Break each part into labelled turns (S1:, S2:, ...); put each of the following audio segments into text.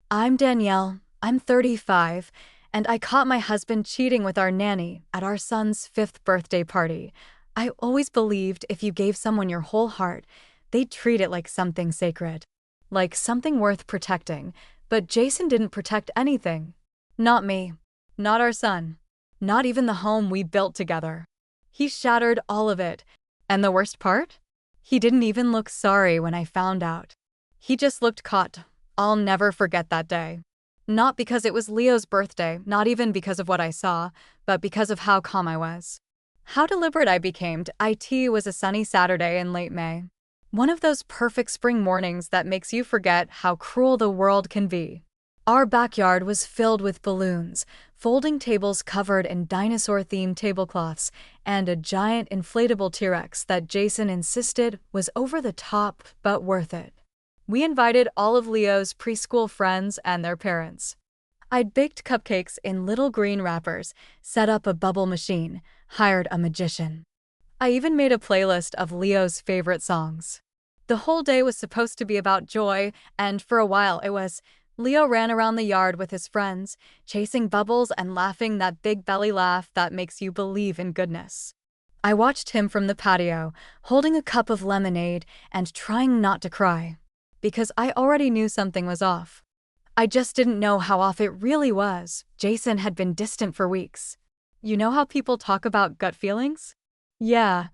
S1: I'm Danielle. I'm 35, and I caught my husband cheating with our nanny at our son's fifth birthday party. I always believed if you gave someone your whole heart, they'd treat it like something sacred, like something worth protecting. But Jason didn't protect anything. Not me. Not our son. Not even the home we built together. He shattered all of it. And the worst part? He didn't even look sorry when I found out. He just looked caught. I'll never forget that day. Not because it was Leo's birthday, not even because of what I saw, but because of how calm I was. How deliberate I became. It was a sunny Saturday in late May. One of those perfect spring mornings that makes you forget how cruel the world can be. Our backyard was filled with balloons, folding tables covered in dinosaur-themed tablecloths, and a giant inflatable T-Rex that Jason insisted was over the top but worth it. We invited all of Leo's preschool friends and their parents. I'd baked cupcakes in little green wrappers, set up a bubble machine, hired a magician. I even made a playlist of Leo's favorite songs. The whole day was supposed to be about joy, and for a while it was. Leo ran around the yard with his friends, chasing bubbles and laughing that big belly laugh that makes you believe in goodness. I watched him from the patio, holding a cup of lemonade and trying not to cry. Because I already knew something was off. I just didn't know how off it really was. Jason had been distant for weeks. You know how people talk about gut feelings? Yeah,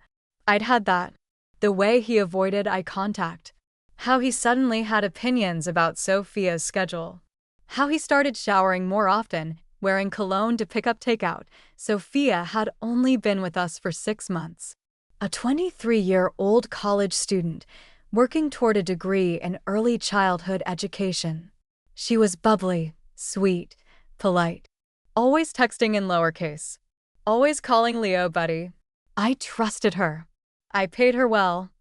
S1: I'd had that. The way he avoided eye contact. How he suddenly had opinions about Sophia's schedule. How he started showering more often, wearing cologne to pick up takeout. Sophia had only been with us for 6 months. A 23-year-old college student, working toward a degree in early childhood education. She was bubbly, sweet, polite. Always texting in lowercase. Always calling Leo buddy. I trusted her. I paid her well.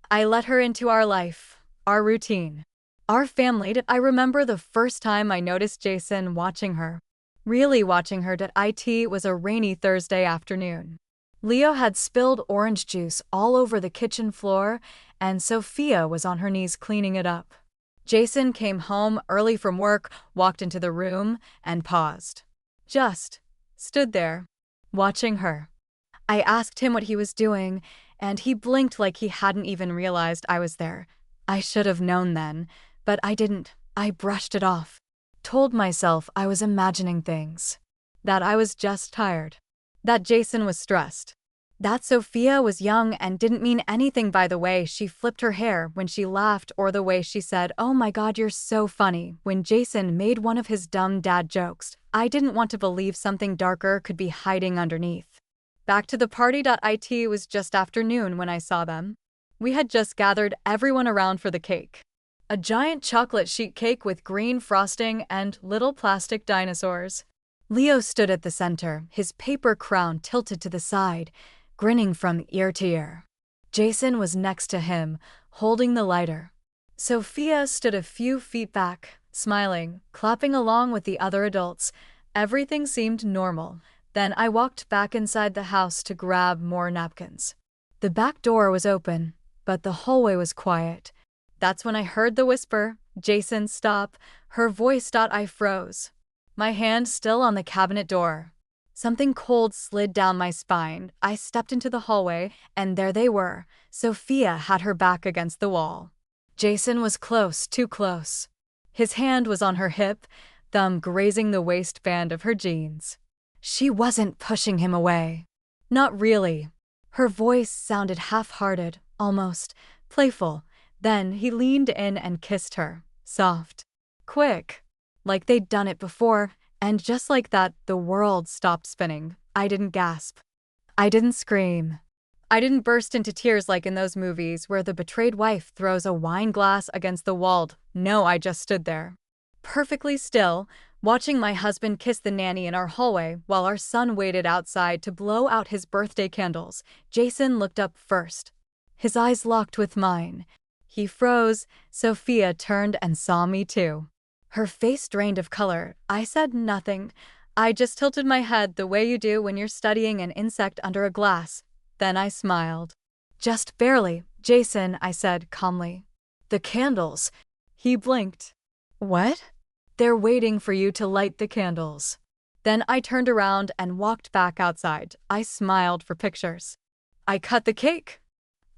S1: I let her into our life, our routine, our family. I remember the first time I noticed Jason watching her. Really watching her. It was a rainy Thursday afternoon. Leo had spilled orange juice all over the kitchen floor, and Sophia was on her knees cleaning it up. Jason came home early from work, walked into the room, and paused. Just stood there, watching her. I asked him what he was doing, and he blinked like he hadn't even realized I was there. I should have known then, but I didn't. I brushed it off. Told myself I was imagining things. That I was just tired. That Jason was stressed. That Sophia was young and didn't mean anything by the way she flipped her hair when she laughed or the way she said, "Oh my God, you're so funny," when Jason made one of his dumb dad jokes. I didn't want to believe something darker could be hiding underneath. Back to the party. It was just afternoon when I saw them. We had just gathered everyone around for the cake. A giant chocolate sheet cake with green frosting and little plastic dinosaurs. Leo stood at the center, his paper crown tilted to the side, grinning from ear to ear. Jason was next to him, holding the lighter. Sophia stood a few feet back, smiling, clapping along with the other adults. Everything seemed normal. Then I walked back inside the house to grab more napkins. The back door was open, but the hallway was quiet. That's when I heard the whisper, "Jason, stop." Her voice. I froze. My hand still on the cabinet door. Something cold slid down my spine. I stepped into the hallway, and there they were. Sophia had her back against the wall. Jason was close, too close. His hand was on her hip, thumb grazing the waistband of her jeans. She wasn't pushing him away. Not really. Her voice sounded half-hearted, almost playful. Then he leaned in and kissed her, soft, quick, like they'd done it before. And just like that, the world stopped spinning. I didn't gasp. I didn't scream. I didn't burst into tears like in those movies where the betrayed wife throws a wine glass against the wall. No, I just stood there, perfectly still, watching my husband kiss the nanny in our hallway while our son waited outside to blow out his birthday candles. Jason looked up first. His eyes locked with mine. He froze. Sophia turned and saw me too. Her face drained of color. I said nothing. I just tilted my head the way you do when you're studying an insect under a glass. Then I smiled. "Just barely, Jason," I said calmly. "The candles." He blinked. "What?" They're waiting for you to light the candles." Then I turned around and walked back outside. I smiled for pictures. I cut the cake.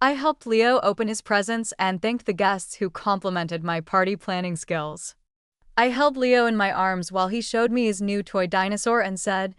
S1: I helped Leo open his presents and thanked the guests who complimented my party planning skills. I held Leo in my arms while he showed me his new toy dinosaur and said,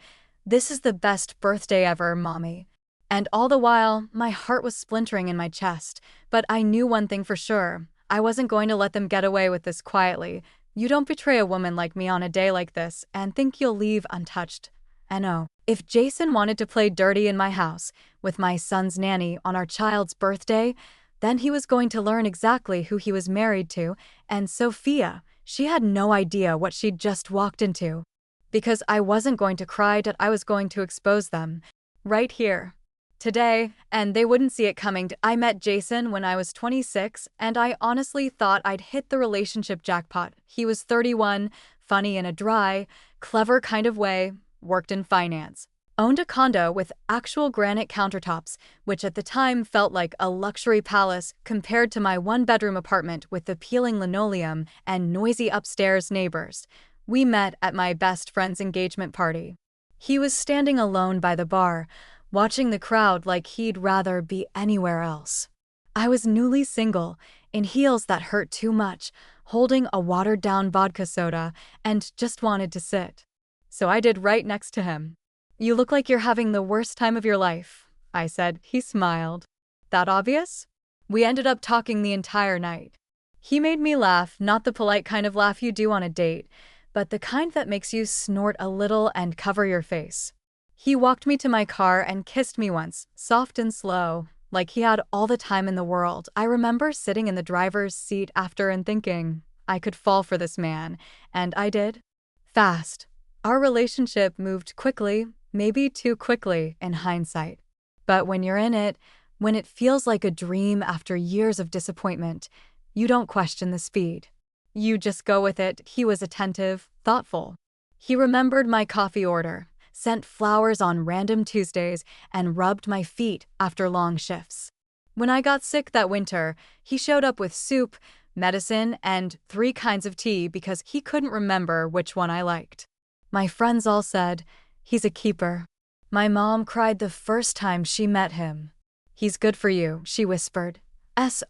S1: "This is the best birthday ever, Mommy." And all the while, my heart was splintering in my chest. But I knew one thing for sure. I wasn't going to let them get away with this quietly. You don't betray a woman like me on a day like this and think you'll leave untouched. And oh, if Jason wanted to play dirty in my house with my son's nanny on our child's birthday, then he was going to learn exactly who he was married to, and Sophia, she had no idea what she'd just walked into. Because I wasn't going to cry that I was going to expose them. Right here. Today, and they wouldn't see it coming. I met Jason when I was 26, and I honestly thought I'd hit the relationship jackpot. He was 31, funny in a dry, clever kind of way, worked in finance, owned a condo with actual granite countertops, which at the time felt like a luxury palace compared to my one-bedroom apartment with the peeling linoleum and noisy upstairs neighbors. We met at my best friend's engagement party. He was standing alone by the bar, watching the crowd like he'd rather be anywhere else. I was newly single, in heels that hurt too much, holding a watered-down vodka soda, and just wanted to sit. So I did right next to him. "You look like you're having the worst time of your life," I said. He smiled. "That obvious?" We ended up talking the entire night. He made me laugh, not the polite kind of laugh you do on a date, but the kind that makes you snort a little and cover your face. He walked me to my car and kissed me once, soft and slow, like he had all the time in the world. I remember sitting in the driver's seat after and thinking, I could fall for this man, and I did. Fast. Our relationship moved quickly, maybe too quickly in hindsight. But when you're in it, when it feels like a dream after years of disappointment, you don't question the speed. You just go with it. He was attentive, thoughtful. He remembered my coffee order, sent flowers on random Tuesdays, and rubbed my feet after long shifts. When I got sick that winter, he showed up with soup, medicine, and 3 kinds of tea because he couldn't remember which one I liked. My friends all said, "He's a keeper." My mom cried the first time she met him. "He's good for you," she whispered.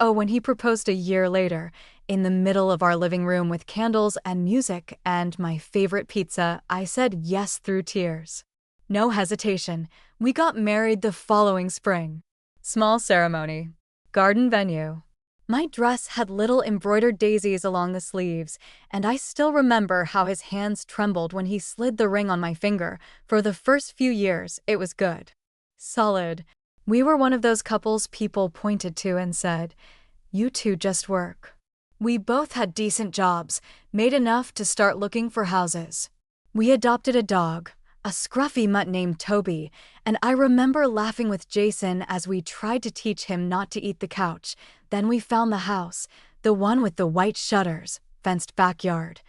S1: When he proposed a year later, in the middle of our living room with candles and music and my favorite pizza, I said yes through tears. No hesitation. We got married the following spring. Small ceremony. Garden venue. My dress had little embroidered daisies along the sleeves, and I still remember how his hands trembled when he slid the ring on my finger. For the first few years, it was good. Solid. We were one of those couples people pointed to and said, "You two just work." We both had decent jobs, made enough to start looking for houses. We adopted a dog, a scruffy mutt named Toby, and I remember laughing with Jason as we tried to teach him not to eat the couch. Then we found the house, the one with the white shutters, fenced backyard,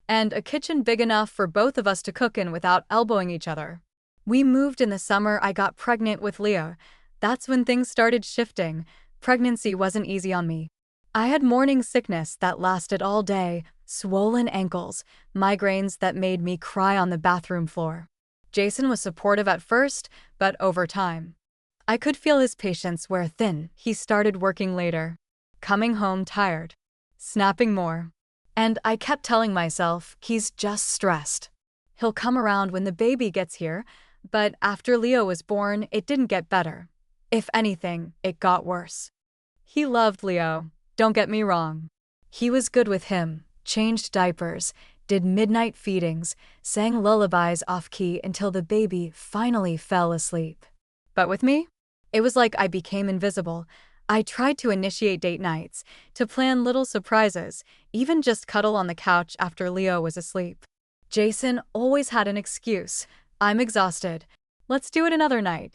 S1: and a kitchen big enough for both of us to cook in without elbowing each other. We moved in the summer I got pregnant with Leo. That's when things started shifting. Pregnancy wasn't easy on me. I had morning sickness that lasted all day, swollen ankles, migraines that made me cry on the bathroom floor. Jason was supportive at first, but over time, I could feel his patience wear thin. He started working later, coming home tired, snapping more. And I kept telling myself, he's just stressed. He'll come around when the baby gets here. But after Leo was born, it didn't get better. If anything, it got worse. He loved Leo, don't get me wrong. He was good with him, changed diapers, did midnight feedings, sang lullabies off-key until the baby finally fell asleep. But with me, it was like I became invisible. I tried to initiate date nights, to plan little surprises, even just cuddle on the couch after Leo was asleep. Jason always had an excuse. "I'm exhausted. Let's do it another night.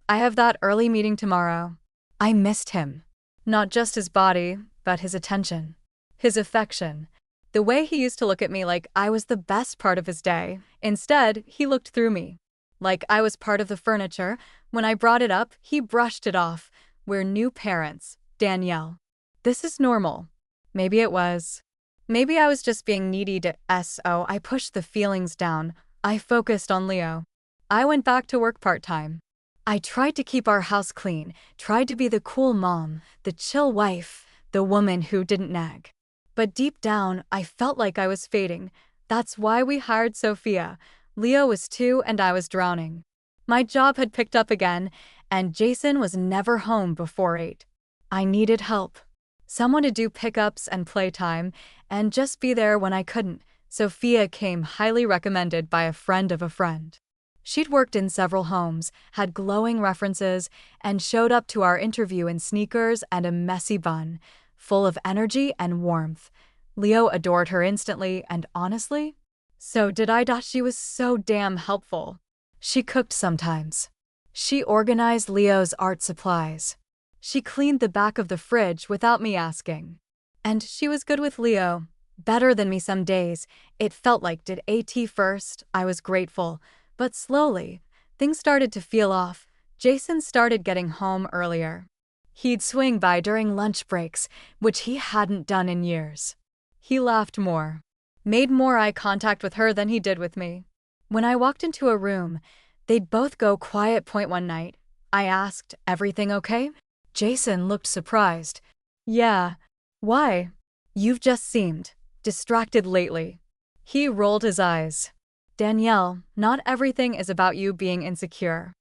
S1: I have that early meeting tomorrow." I missed him. Not just his body, but his attention. His affection. The way he used to look at me like I was the best part of his day. Instead, he looked through me. Like I was part of the furniture. When I brought it up, he brushed it off. "We're new parents, Danielle." This is normal. Maybe it was. Maybe I was just being needy so I pushed the feelings down. I focused on Leo. I went back to work part-time. I tried to keep our house clean, tried to be the cool mom, the chill wife, the woman who didn't nag. But deep down, I felt like I was fading. That's why we hired Sophia. Leo was 2 and I was drowning. My job had picked up again, and Jason was never home before 8. I needed help. Someone to do pickups and playtime, and just be there when I couldn't. Sophia came highly recommended by a friend of a friend. She'd worked in several homes, had glowing references, and showed up to our interview in sneakers and a messy bun, full of energy and warmth. Leo adored her instantly, and honestly, so did I. She was so damn helpful. She cooked sometimes. She organized Leo's art supplies. She cleaned the back of the fridge without me asking. And she was good with Leo. Better than me some days. It felt like did AT first. I was grateful. But slowly, things started to feel off. Jason started getting home earlier. He'd swing by during lunch breaks, which he hadn't done in years. He laughed more, made more eye contact with her than he did with me. When I walked into a room, they'd both go quiet. One night, I asked, "Everything okay?" Jason looked surprised. "Yeah. Why? You've just seemed distracted lately." He rolled his eyes. "Danielle, not everything is about you being insecure."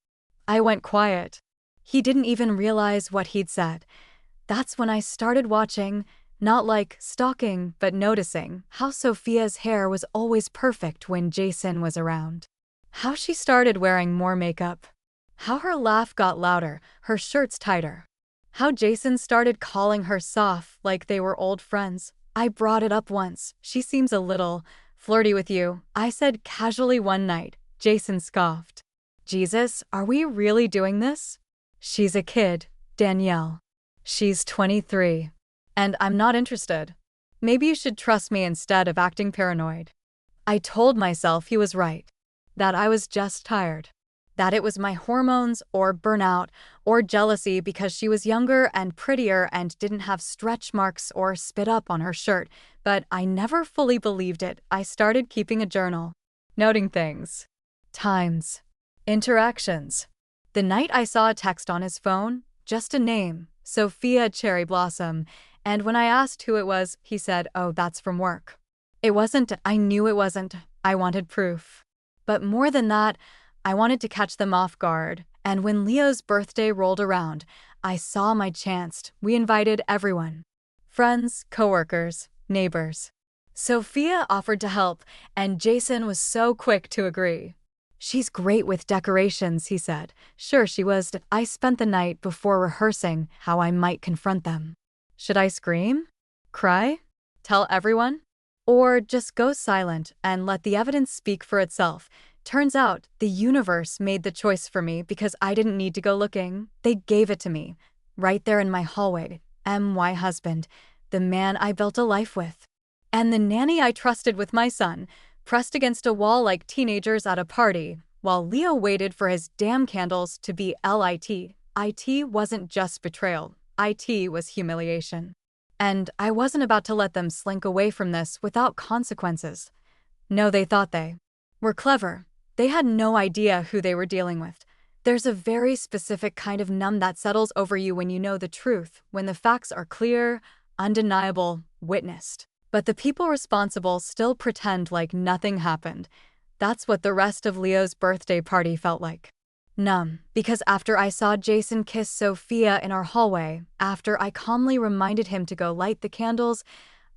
S1: I went quiet. He didn't even realize what he'd said. That's when I started watching, not like stalking, but noticing how Sophia's hair was always perfect when Jason was around. How she started wearing more makeup. How her laugh got louder, her shirts tighter. How Jason started calling her soft like they were old friends. I brought it up once. "She seems a little flirty with you," I said casually one night. Jason scoffed. "Jesus, are we really doing this?" "She's a kid, Danielle. She's 23. And I'm not interested. Maybe you should trust me instead of acting paranoid." I told myself he was right. That I was just tired. That it was my hormones or burnout or jealousy because she was younger and prettier and didn't have stretch marks or spit up on her shirt, but I never fully believed it. I started keeping a journal, noting things, times, interactions. The night I saw a text on his phone, just a name, Sophia Cherry Blossom, and when I asked who it was, he said, "Oh, that's from work." It wasn't. I knew it wasn't. I wanted proof. But more than that, I wanted to catch them off guard, and when Leo's birthday rolled around, I saw my chance. We invited everyone. Friends, coworkers, neighbors. Sophia offered to help, and Jason was so quick to agree. "She's great with decorations," he said. Sure she was. I spent the night before rehearsing how I might confront them. Should I scream? Cry? Tell everyone? Or just go silent and let the evidence speak for itself? Turns out, the universe made the choice for me because I didn't need to go looking. They gave it to me, right there in my hallway. My husband, the man I built a life with. And the nanny I trusted with my son, pressed against a wall like teenagers at a party, while Leo waited for his damn candles to be lit. It wasn't just betrayal. It was humiliation. And I wasn't about to let them slink away from this without consequences. No, they thought they were clever. They had no idea who they were dealing with. There's a very specific kind of numb that settles over you when you know the truth, when the facts are clear, undeniable, witnessed. But the people responsible still pretend like nothing happened. That's what the rest of Leo's birthday party felt like. Numb, because after I saw Jason kiss Sophia in our hallway, after I calmly reminded him to go light the candles,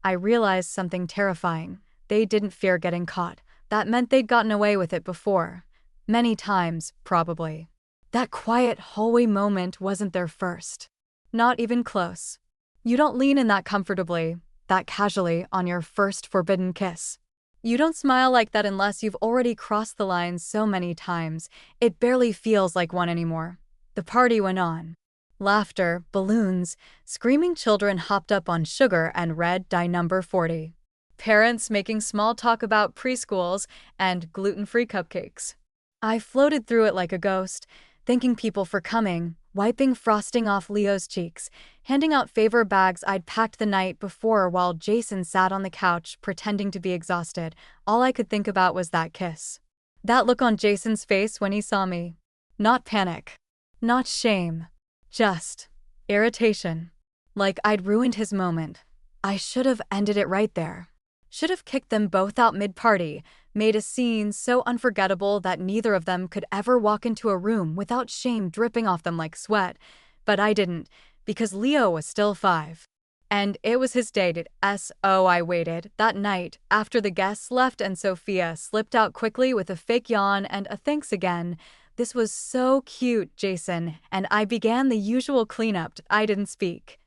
S1: I realized something terrifying. They didn't fear getting caught. That meant they'd gotten away with it before. Many times, probably. That quiet hallway moment wasn't their first. Not even close. You don't lean in that comfortably, that casually, on your first forbidden kiss. You don't smile like that unless you've already crossed the line so many times, it barely feels like one anymore. The party went on. Laughter, balloons, screaming children hopped up on sugar and red dye number 40. Parents making small talk about preschools and gluten-free cupcakes. I floated through it like a ghost, thanking people for coming, wiping frosting off Leo's cheeks, handing out favor bags I'd packed the night before while Jason sat on the couch pretending to be exhausted. All I could think about was that kiss. That look on Jason's face when he saw me. Not panic. Not shame. Just irritation. Like I'd ruined his moment. I should have ended it right there. Should have kicked them both out mid-party, made a scene so unforgettable that neither of them could ever walk into a room without shame dripping off them like sweat. But I didn't, because Leo was still 5. And it was his day to SO. I waited that night after the guests left and Sophia slipped out quickly with a fake yawn and a thanks again. This was so cute, Jason, and I began the usual cleanup. I didn't speak.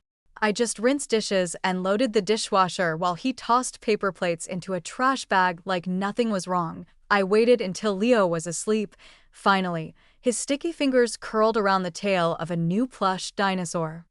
S1: I just rinsed dishes and loaded the dishwasher while he tossed paper plates into a trash bag like nothing was wrong. I waited until Leo was asleep. Finally, his sticky fingers curled around the tail of a new plush dinosaur.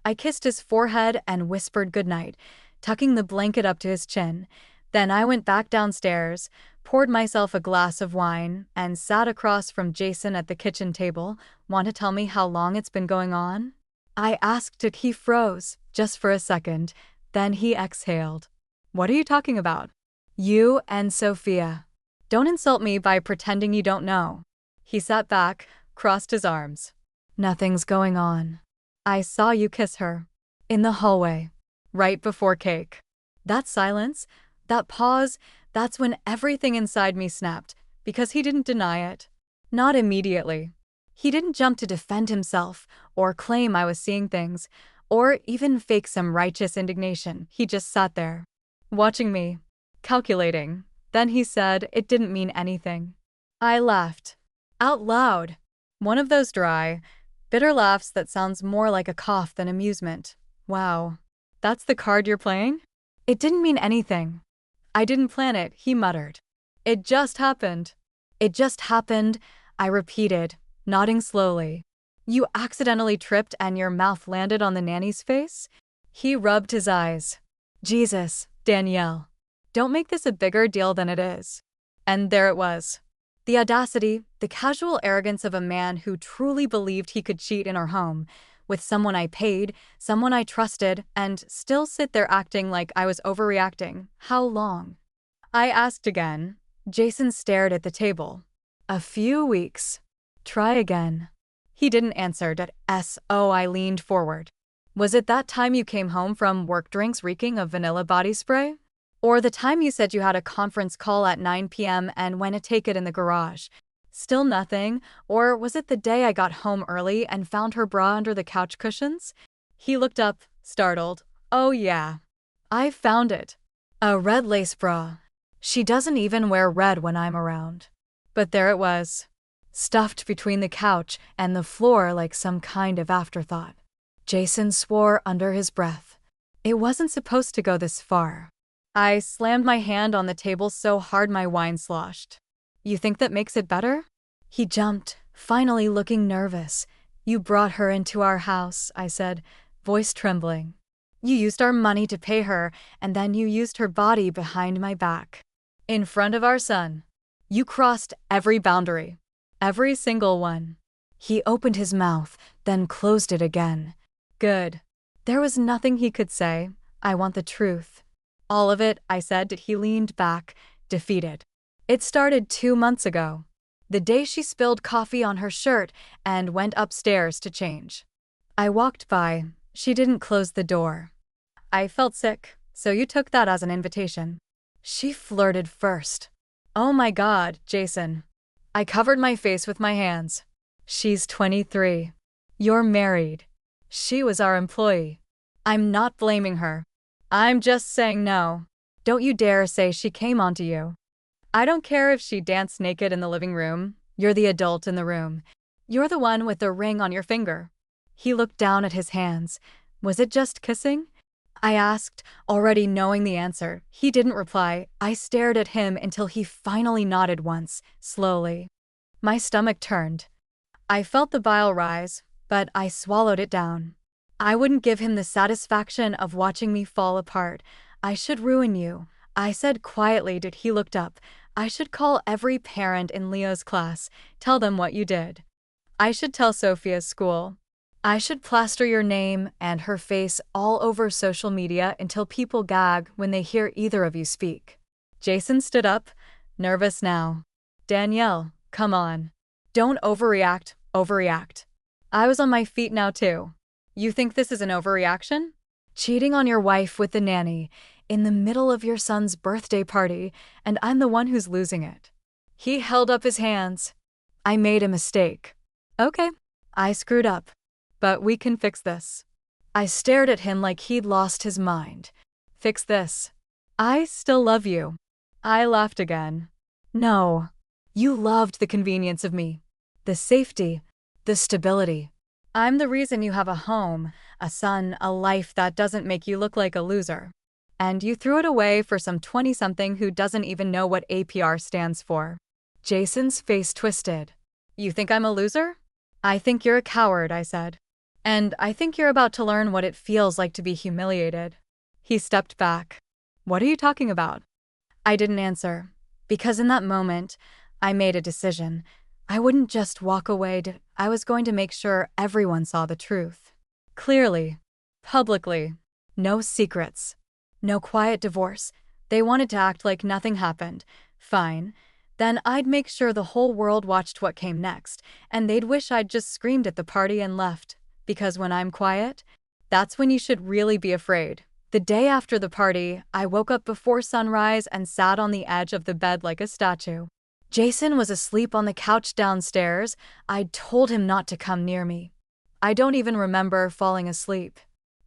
S1: I kissed his forehead and whispered goodnight, tucking the blanket up to his chin. Then I went back downstairs, poured myself a glass of wine, and sat across from Jason at the kitchen table. Want to tell me how long it's been going on? I asked it. He froze, just for a second. Then he exhaled. What are you talking about? You and Sophia. Don't insult me by pretending you don't know. He sat back, crossed his arms. Nothing's going on. I saw you kiss her. In the hallway. Right before cake. That silence, that pause, that's when everything inside me snapped, because he didn't deny it. Not immediately. He didn't jump to defend himself, or claim I was seeing things, or even fake some righteous indignation. He just sat there, watching me, calculating. Then he said it didn't mean anything. I laughed. Out loud. One of those dry, bitter laughs that sounds more like a cough than amusement. Wow. That's the card you're playing? It didn't mean anything. I didn't plan it, he muttered. It just happened. It just happened, I repeated, nodding slowly. You accidentally tripped and your mouth landed on the nanny's face? He rubbed his eyes. Jesus, Danielle. Don't make this a bigger deal than it is. And there it was. The audacity, the casual arrogance of a man who truly believed he could cheat in our home, with someone I paid, someone I trusted, and still sit there acting like I was overreacting. How long? I asked again. Jason stared at the table. A few weeks. Try again. He didn't answer. So I leaned forward. Was it that time you came home from work drinks reeking of vanilla body spray? Or the time you said you had a conference call at 9 p.m. and went to take it in the garage? Still nothing? Or was it the day I got home early and found her bra under the couch cushions? He looked up, startled. Oh yeah. I found it. A red lace bra. She doesn't even wear red when I'm around. But there it was, stuffed between the couch and the floor like some kind of afterthought. Jason swore under his breath. It wasn't supposed to go this far. I slammed my hand on the table so hard my wine sloshed. You think that makes it better? He jumped, finally looking nervous. You brought her into our house, I said, voice trembling. You used our money to pay her, and then you used her body behind my back. In front of our son. You crossed every boundary. Every single one. He opened his mouth, then closed it again. Good. There was nothing he could say. I want the truth. All of it, I said. He leaned back, defeated. It started 2 months ago. The day she spilled coffee on her shirt and went upstairs to change. I walked by. She didn't close the door. I felt sick, so you took that as an invitation. She flirted first. Oh my God, Jason. I covered my face with my hands. She's 23. You're married. She was our employee. I'm not blaming her. I'm just saying no. Don't you dare say she came onto you. I don't care if she danced naked in the living room. You're the adult in the room. You're the one with the ring on your finger. He looked down at his hands. Was it just kissing? I asked, already knowing the answer. He didn't reply. I stared at him until he finally nodded once, slowly. My stomach turned. I felt the bile rise, but I swallowed it down. I wouldn't give him the satisfaction of watching me fall apart. I should ruin you, I said quietly. He looked up. I should call every parent in Leo's class, tell them what you did. I should tell Sophia's school. I should plaster your name and her face all over social media until people gag when they hear either of you speak. Jason stood up, nervous now. Danielle, come on. Don't overreact. I was on my feet now too. You think this is an overreaction? Cheating on your wife with the nanny in the middle of your son's birthday party, and I'm the one who's losing it. He held up his hands. I made a mistake. Okay, I screwed up. But we can fix this. I stared at him like he'd lost his mind. Fix this. I still love you. I laughed again. No. You loved the convenience of me. The safety. The stability. I'm the reason you have a home, a son, a life that doesn't make you look like a loser. And you threw it away for some 20-something who doesn't even know what APR stands for. Jason's face twisted. You think I'm a loser? I think you're a coward, I said. And I think you're about to learn what it feels like to be humiliated. He stepped back. What are you talking about? I didn't answer, because in that moment, I made a decision. I wouldn't just walk away. I was going to make sure everyone saw the truth. Clearly. Publicly. No secrets. No quiet divorce. They wanted to act like nothing happened. Fine. Then I'd make sure the whole world watched what came next, and they'd wish I'd just screamed at the party and left. Because when I'm quiet, that's when you should really be afraid. The day after the party, I woke up before sunrise and sat on the edge of the bed like a statue. Jason was asleep on the couch downstairs. I'd told him not to come near me. I don't even remember falling asleep.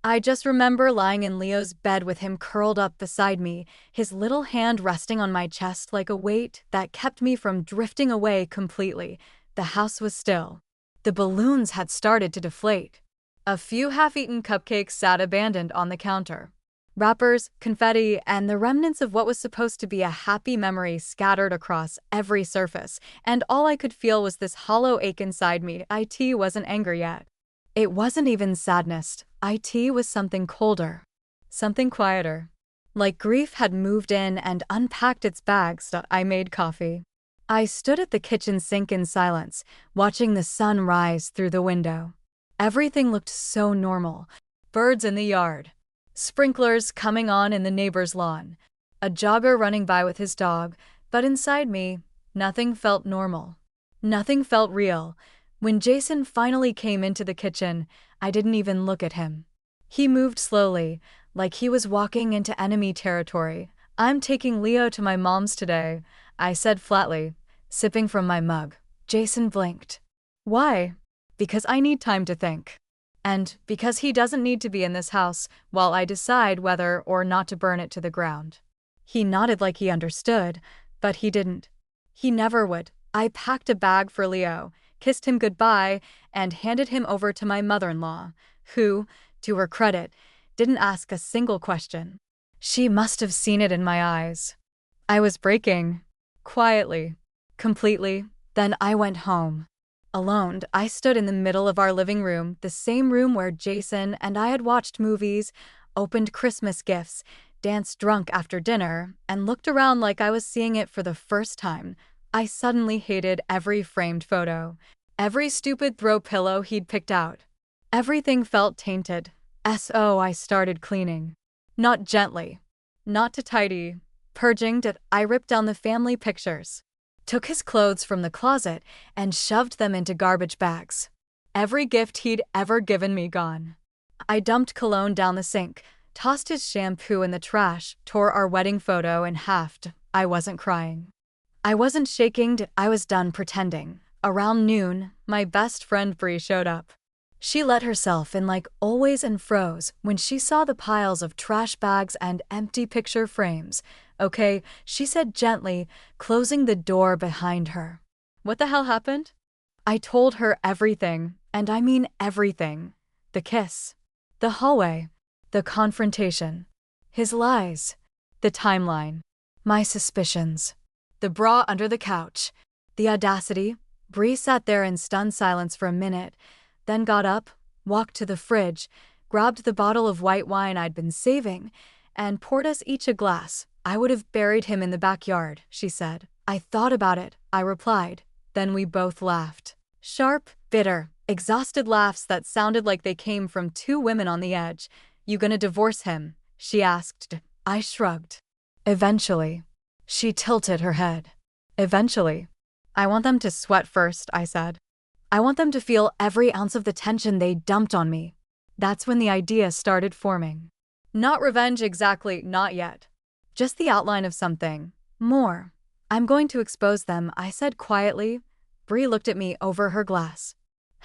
S1: I just remember lying in Leo's bed with him curled up beside me, his little hand resting on my chest like a weight that kept me from drifting away completely. The house was still. The balloons had started to deflate. A few half-eaten cupcakes sat abandoned on the counter. Wrappers, confetti, and the remnants of what was supposed to be a happy memory scattered across every surface, and all I could feel was this hollow ache inside me. It wasn't anger yet. It wasn't even sadness. It was something colder. Something quieter. Like grief had moved in and unpacked its bags. I made coffee. I stood at the kitchen sink in silence, watching the sun rise through the window. Everything looked so normal. Birds in the yard. Sprinklers coming on in the neighbor's lawn. A jogger running by with his dog. But inside me, nothing felt normal. Nothing felt real. When Jason finally came into the kitchen, I didn't even look at him. He moved slowly, like he was walking into enemy territory. I'm taking Leo to my mom's today, I said flatly, sipping from my mug. Jason blinked. Why? Because I need time to think. And because he doesn't need to be in this house while I decide whether or not to burn it to the ground. He nodded like he understood, but he didn't. He never would. I packed a bag for Leo, kissed him goodbye, and handed him over to my mother-in-law, who, to her credit, didn't ask a single question. She must have seen it in my eyes. I was breaking. Quietly. Completely. Then I went home. Alone, I stood in the middle of our living room, the same room where Jason and I had watched movies, opened Christmas gifts, danced drunk after dinner, and looked around like I was seeing it for the first time. I suddenly hated every framed photo, every stupid throw pillow he'd picked out. Everything felt tainted. I started cleaning. Not gently. Not to tidy. Purging. I ripped down the family pictures. Took his clothes from the closet and shoved them into garbage bags. Every gift he'd ever given me gone. I dumped cologne down the sink, tossed his shampoo in the trash, tore our wedding photo in half. I wasn't crying. I wasn't shaking. I was done pretending. Around noon, my best friend Bree showed up. She let herself in like always and froze when she saw the piles of trash bags and empty picture frames. Okay, she said gently, closing the door behind her. What the hell happened? I told her everything, and I mean everything. The kiss. The hallway. The confrontation. His lies. The timeline. My suspicions. The bra under the couch. The audacity. Bree sat there in stunned silence for a minute, then got up, walked to the fridge, grabbed the bottle of white wine I'd been saving, and poured us each a glass. I would have buried him in the backyard, she said. I thought about it, I replied. Then we both laughed. Sharp, Bitter, exhausted laughs that sounded like they came from two women on the edge. "You gonna divorce him?" she asked. I shrugged. "Eventually." She tilted her head. "Eventually. I want them to sweat first," I said. "I want them to feel every ounce of the tension they dumped on me." That's when the idea started forming. Not revenge exactly, not yet. Just the outline of something more. "I'm going to expose them," I said quietly. Bree looked at me over her glass.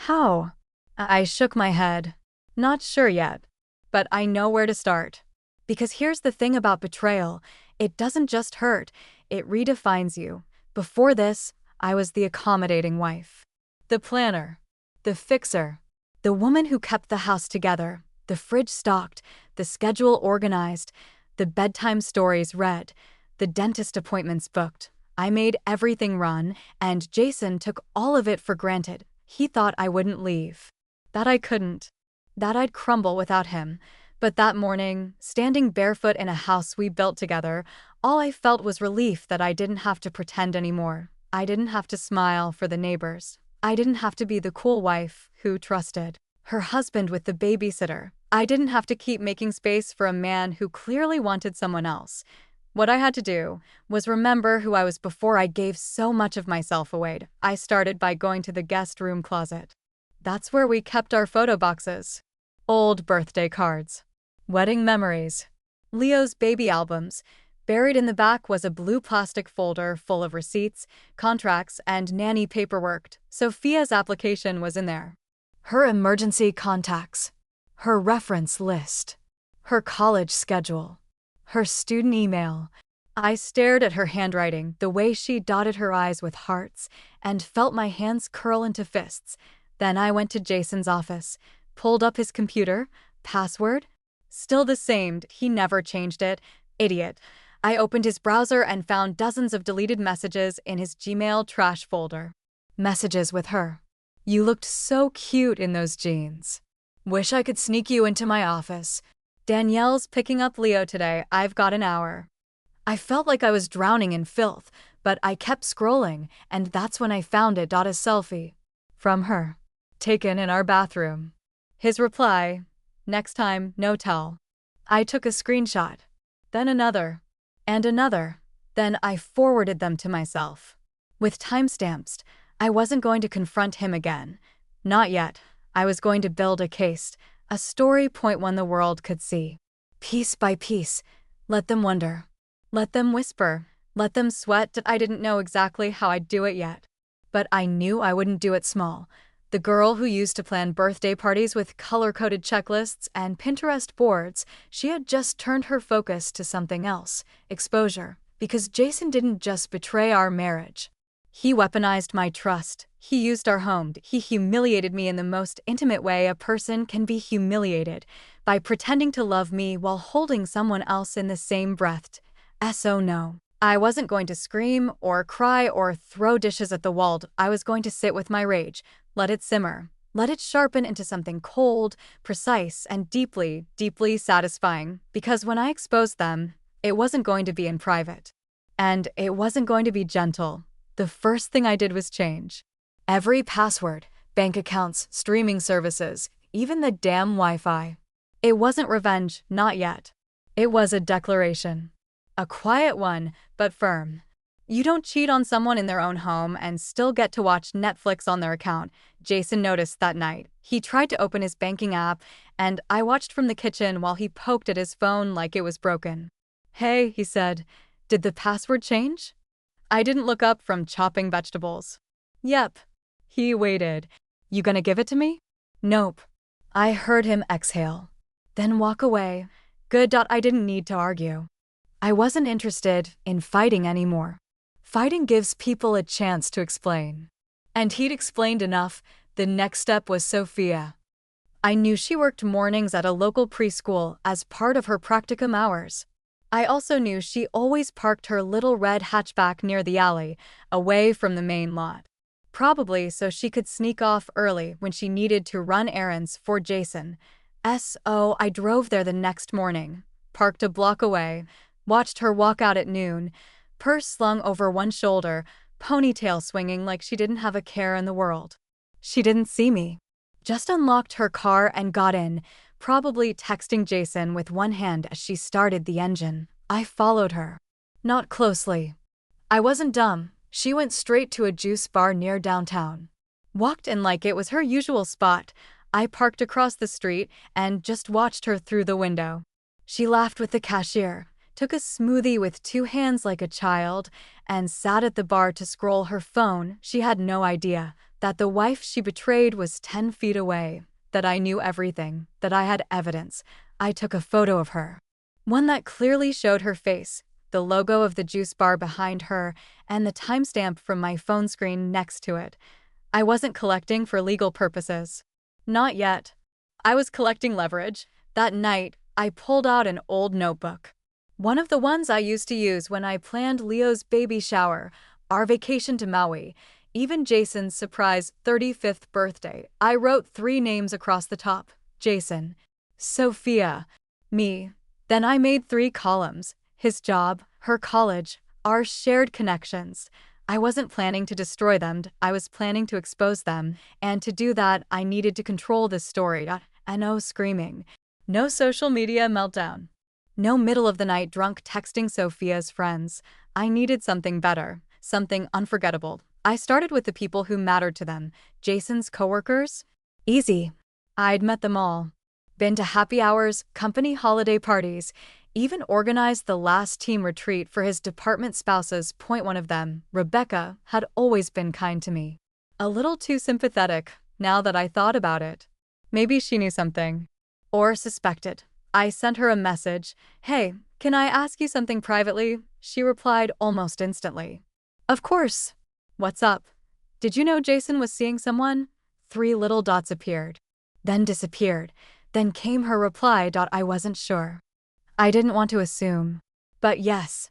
S1: "How?" I shook my head. "Not sure yet. But I know where to start. Because here's the thing about betrayal. It doesn't just hurt, it redefines you. Before this, I was the accommodating wife. The planner. The fixer. The woman who kept the house together, the fridge stocked, the schedule organized, the bedtime stories read, the dentist appointments booked. I made everything run, and Jason took all of it for granted. He thought I wouldn't leave. That I couldn't. That I'd crumble without him. But that morning, standing barefoot in a house we built together, all I felt was relief that I didn't have to pretend anymore. I didn't have to smile for the neighbors. I didn't have to be the cool wife who trusted her husband with the babysitter. I didn't have to keep making space for a man who clearly wanted someone else. What I had to do was remember who I was before I gave so much of myself away. I started by going to the guest room closet. That's where we kept our photo boxes. Old birthday cards. Wedding memories. Leo's baby albums. Buried in the back was a blue plastic folder full of receipts, contracts, and nanny paperwork. Sophia's application was in there. Her emergency contacts. Her reference list. Her college schedule. Her student email. I stared at her handwriting, the way she dotted her I's with hearts, and felt my hands curl into fists. Then I went to Jason's office, pulled up his computer. Password? Still the same, he never changed it. Idiot. I opened his browser and found dozens of deleted messages in his Gmail trash folder. Messages with her. "You looked so cute in those jeans. Wish I could sneak you into my office. Danielle's picking up Leo today. I've got an hour." I felt like I was drowning in filth, but I kept scrolling, and that's when I found it. A selfie. From her. Taken in our bathroom. His reply, "Next time, no tell." I took a screenshot. Then another. And another. Then I forwarded them to myself. With timestamps. I wasn't going to confront him again. Not yet. I was going to build a case, a story point one the world could see. Piece by piece. Let them wonder. Let them whisper. Let them sweat. I didn't know exactly how I'd do it yet. But I knew I wouldn't do it small. The girl who used to plan birthday parties with color-coded checklists and Pinterest boards, she had just turned her focus to something else, exposure. Because Jason didn't just betray our marriage. He weaponized my trust. He used our home. He humiliated me in the most intimate way a person can be humiliated, by pretending to love me while holding someone else in the same breath. So no. I wasn't going to scream or cry or throw dishes at the wall. I was going to sit with my rage, let it simmer, let it sharpen into something cold, precise, and deeply, deeply satisfying. Because when I exposed them, it wasn't going to be in private. And it wasn't going to be gentle. The first thing I did was change. Every password, bank accounts, streaming services, even the damn Wi-Fi. It wasn't revenge, not yet. It was a declaration. A quiet one, but firm. You don't cheat on someone in their own home and still get to watch Netflix on their account. Jason noticed that night. He tried to open his banking app, and I watched from the kitchen while he poked at his phone like it was broken. "Hey," he said, "did the password change?" I didn't look up from chopping vegetables. "Yep." He waited. "You gonna give it to me?" "Nope." I heard him exhale. Then walk away. Good. I didn't need to argue. I wasn't interested in fighting anymore. Fighting gives people a chance to explain. And he'd explained enough. The next step was Sophia. I knew she worked mornings at a local preschool as part of her practicum hours. I also knew she always parked her little red hatchback near the alley, away from the main lot. Probably so she could sneak off early when she needed to run errands for Jason. So I drove there the next morning, parked a block away, watched her walk out at noon, purse slung over one shoulder, ponytail swinging like she didn't have a care in the world. She didn't see me. Just unlocked her car and got in, probably texting Jason with one hand as she started the engine. I followed her. Not closely. I wasn't dumb. She went straight to a juice bar near downtown. Walked in like it was her usual spot. I parked across the street and just watched her through the window. She laughed with the cashier, took a smoothie with two hands like a child, and sat at the bar to scroll her phone. She had no idea that the wife she betrayed was 10 feet away, that I knew everything, that I had evidence. I took a photo of her. One that clearly showed her face, the logo of the juice bar behind her, and the timestamp from my phone screen next to it. I wasn't collecting for legal purposes. Not yet. I was collecting leverage. That night, I pulled out an old notebook. One of the ones I used to use when I planned Leo's baby shower, our vacation to Maui, even Jason's surprise 35th birthday. I wrote 3 names across the top. Jason, Sophia, me. Then I made 3 columns. His job, her college, our shared connections. I wasn't planning to destroy them, I was planning to expose them, and to do that, I needed to control this story. And no screaming. No social media meltdown. No middle of the night drunk texting Sophia's friends. I needed something better, something unforgettable. I started with the people who mattered to them. Jason's coworkers? Easy. I'd met them all. Been to happy hours, company holiday parties, even organized the last team retreat for his department spouses. One of them, Rebecca, had always been kind to me. A little too sympathetic, now that I thought about it. Maybe she knew something. Or suspected. I sent her a message. Hey, can I ask you something privately? She replied almost instantly. Of course. What's up? Did you know Jason was seeing someone? 3 little dots appeared. Then disappeared. Then came her reply. I wasn't sure. I didn't want to assume. But yes.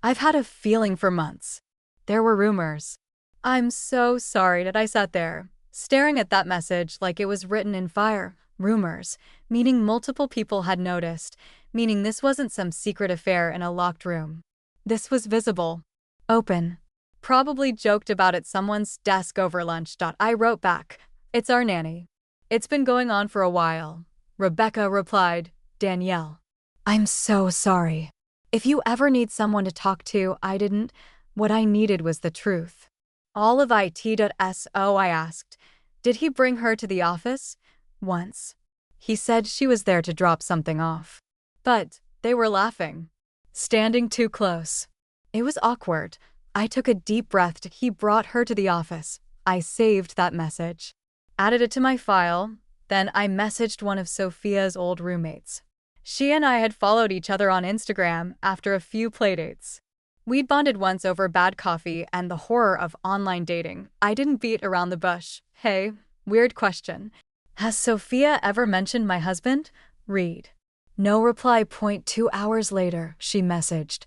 S1: I've had a feeling for months. There were rumors. I'm so sorry that I sat there, staring at that message like it was written in fire. Rumors, meaning multiple people had noticed, meaning this wasn't some secret affair in a locked room. This was visible. Open. Probably joked about at someone's desk over lunch. I wrote back. It's our nanny. It's been going on for a while. Rebecca replied, Danielle. I'm so sorry. If you ever need someone to talk to, I didn't. What I needed was the truth. All of it.so I asked. Did he bring her to the office? Once. He said she was there to drop something off. But they were laughing. Standing too close. It was awkward. I took a deep breath. He brought her to the office. I saved that message. Added it to my file. Then I messaged one of Sophia's old roommates. She and I had followed each other on Instagram after a few playdates. We'd bonded once over bad coffee and the horror of online dating. I didn't beat around the bush. Hey, weird question. Has Sophia ever mentioned my husband? Read. No reply. 2 hours later, she messaged.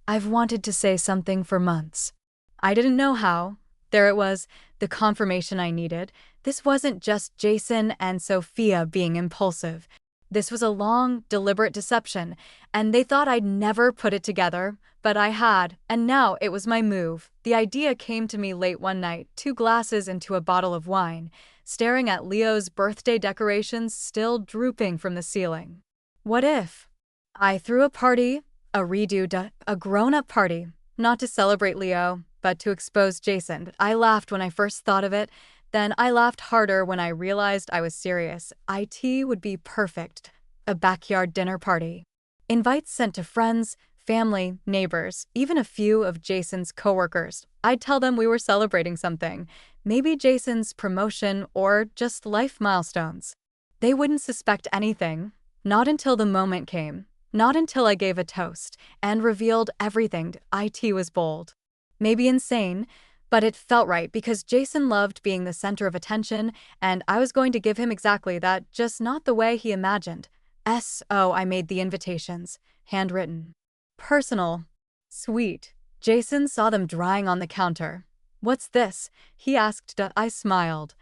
S1: I've wanted to say something for months. I didn't know how. There it was, the confirmation I needed. This wasn't just Jason and Sophia being impulsive. This was a long, deliberate deception, and they thought I'd never put it together, but I had, and now it was my move. The idea came to me late one night, 2 glasses into a bottle of wine, staring at Leo's birthday decorations still drooping from the ceiling. What if I threw a party, a grown-up party, not to celebrate Leo, but to expose Jason? I laughed when I first thought of it. Then I laughed harder when I realized I was serious. It would be perfect. A backyard dinner party. Invites sent to friends, family, neighbors, even a few of Jason's coworkers. I'd tell them we were celebrating something. Maybe Jason's promotion or just life milestones. They wouldn't suspect anything. Not until the moment came. Not until I gave a toast and revealed everything. It was bold. Maybe insane. But it felt right because Jason loved being the center of attention, and I was going to give him exactly that, just not the way he imagined. I made the invitations. Handwritten. Personal. Sweet. Jason saw them drying on the counter. What's this? He asked. I smiled.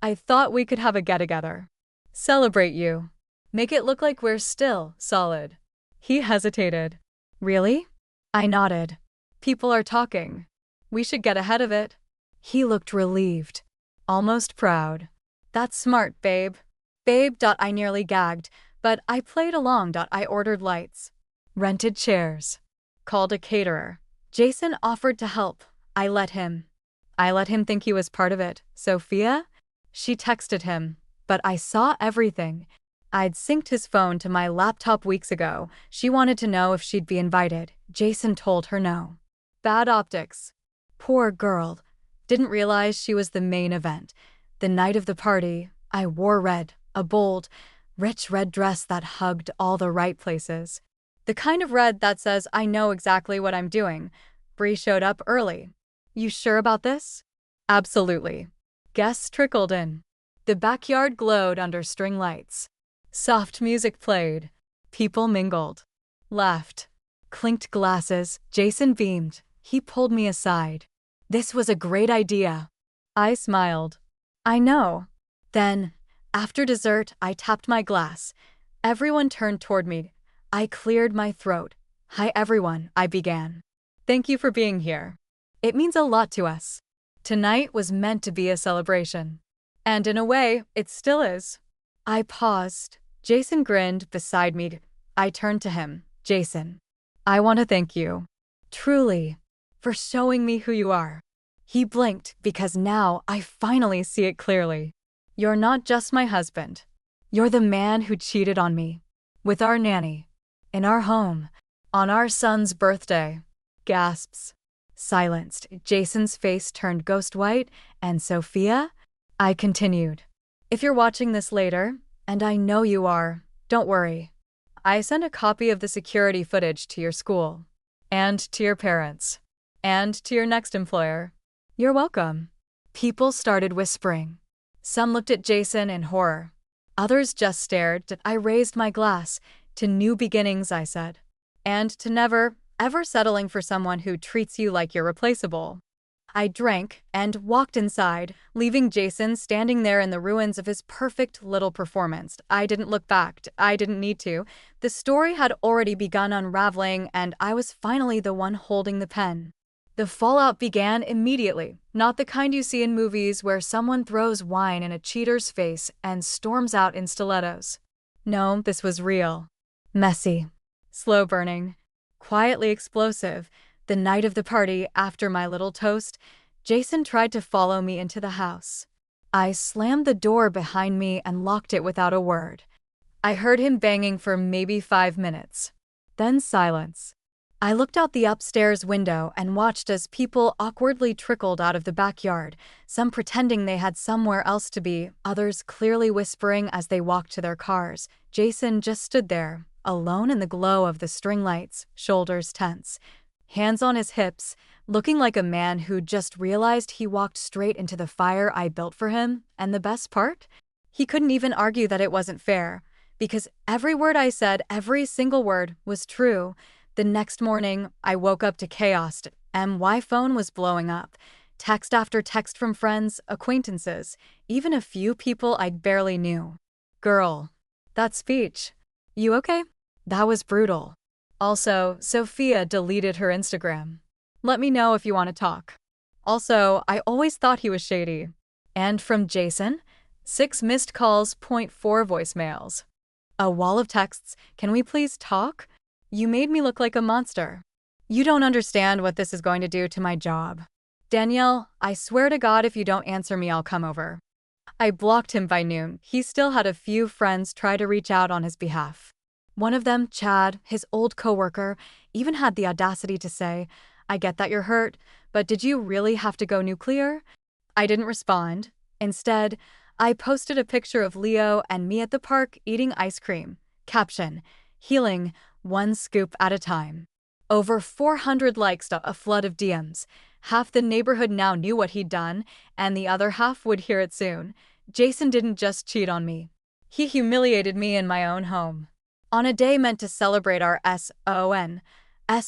S1: I thought we could have a get-together. Celebrate you. Make it look like we're still solid. He hesitated. Really? I nodded. People are talking. We should get ahead of it. He looked relieved. almost proud. That's smart, babe. Babe. I nearly gagged, but I played along. I ordered lights, rented chairs, called a caterer. Jason offered to help. I let him. I let him think he was part of it. Sophia? She texted him, but I saw everything. I'd synced his phone to my laptop weeks ago. She wanted to know if she'd be invited. Jason told her no. Bad optics. Poor girl. Didn't realize she was the main event. The night of the party, I wore red, a bold, rich red dress that hugged all the right places. The kind of red that says I know exactly what I'm doing. Bree showed up early. You sure about this? Absolutely. Guests trickled in. The backyard glowed under string lights. Soft music played. People mingled. Laughed. Clinked glasses. Jason beamed. He pulled me aside. This was a great idea. I smiled. I know. Then, after dessert, I tapped my glass. Everyone turned toward me. I cleared my throat. Hi everyone, I began. Thank you for being here. It means a lot to us. Tonight was meant to be a celebration. And in a way, it still is. I paused. Jason grinned beside me. I turned to him. Jason, I want to thank you. Truly. For showing me who you are. He blinked because now I finally see it clearly. You're not just my husband. You're the man who cheated on me. With our nanny. In our home. On our son's birthday. Gasps. Silenced. Jason's face turned ghost white. And Sophia? I continued. If you're watching this later, and I know you are, don't worry. I sent a copy of the security footage to your school. And to your parents. And to your next employer. You're welcome. People started whispering. Some looked at Jason in horror. Others just stared. I raised my glass. To new beginnings, I said. And to never, ever settling for someone who treats you like you're replaceable. I drank and walked inside, leaving Jason standing there in the ruins of his perfect little performance. I didn't look back. I didn't need to. The story had already begun unraveling, and I was finally the one holding the pen. The fallout began immediately, not the kind you see in movies where someone throws wine in a cheater's face and storms out in stilettos. No, this was real. Messy. Slow burning. Quietly explosive. The night of the party, after my little toast, Jason tried to follow me into the house. I slammed the door behind me and locked it without a word. I heard him banging for maybe 5 minutes. Then silence. I looked out the upstairs window and watched as people awkwardly trickled out of the backyard, some pretending they had somewhere else to be, others clearly whispering as they walked to their cars. Jason just stood there, alone in the glow of the string lights, shoulders tense, hands on his hips, looking like a man who just realized he walked straight into the fire I built for him. And the best part? He couldn't even argue that it wasn't fair, because every word I said, every single word, was true. The next morning, I woke up to chaos. My phone was blowing up. Text after text from friends, acquaintances, even a few people I barely knew. Girl, that speech. You okay? That was brutal. Also, Sophia deleted her Instagram. Let me know if you want to talk. Also, I always thought he was shady. And from Jason? 6 missed calls, 0.4 voicemails. A wall of texts, can we please talk? You made me look like a monster. You don't understand what this is going to do to my job. Danielle, I swear to God if you don't answer me I'll come over. I blocked him by noon. He still had a few friends try to reach out on his behalf. One of them, Chad, his old coworker, even had the audacity to say, I get that you're hurt, but did you really have to go nuclear? I didn't respond. Instead, I posted a picture of Leo and me at the park eating ice cream. Caption, healing, 1 scoop at a time. Over 400 likes to a flood of DMs. Half the neighborhood now knew what he'd done, and the other half would hear it soon. Jason didn't just cheat on me. He humiliated me in my own home. On a day meant to celebrate our SON.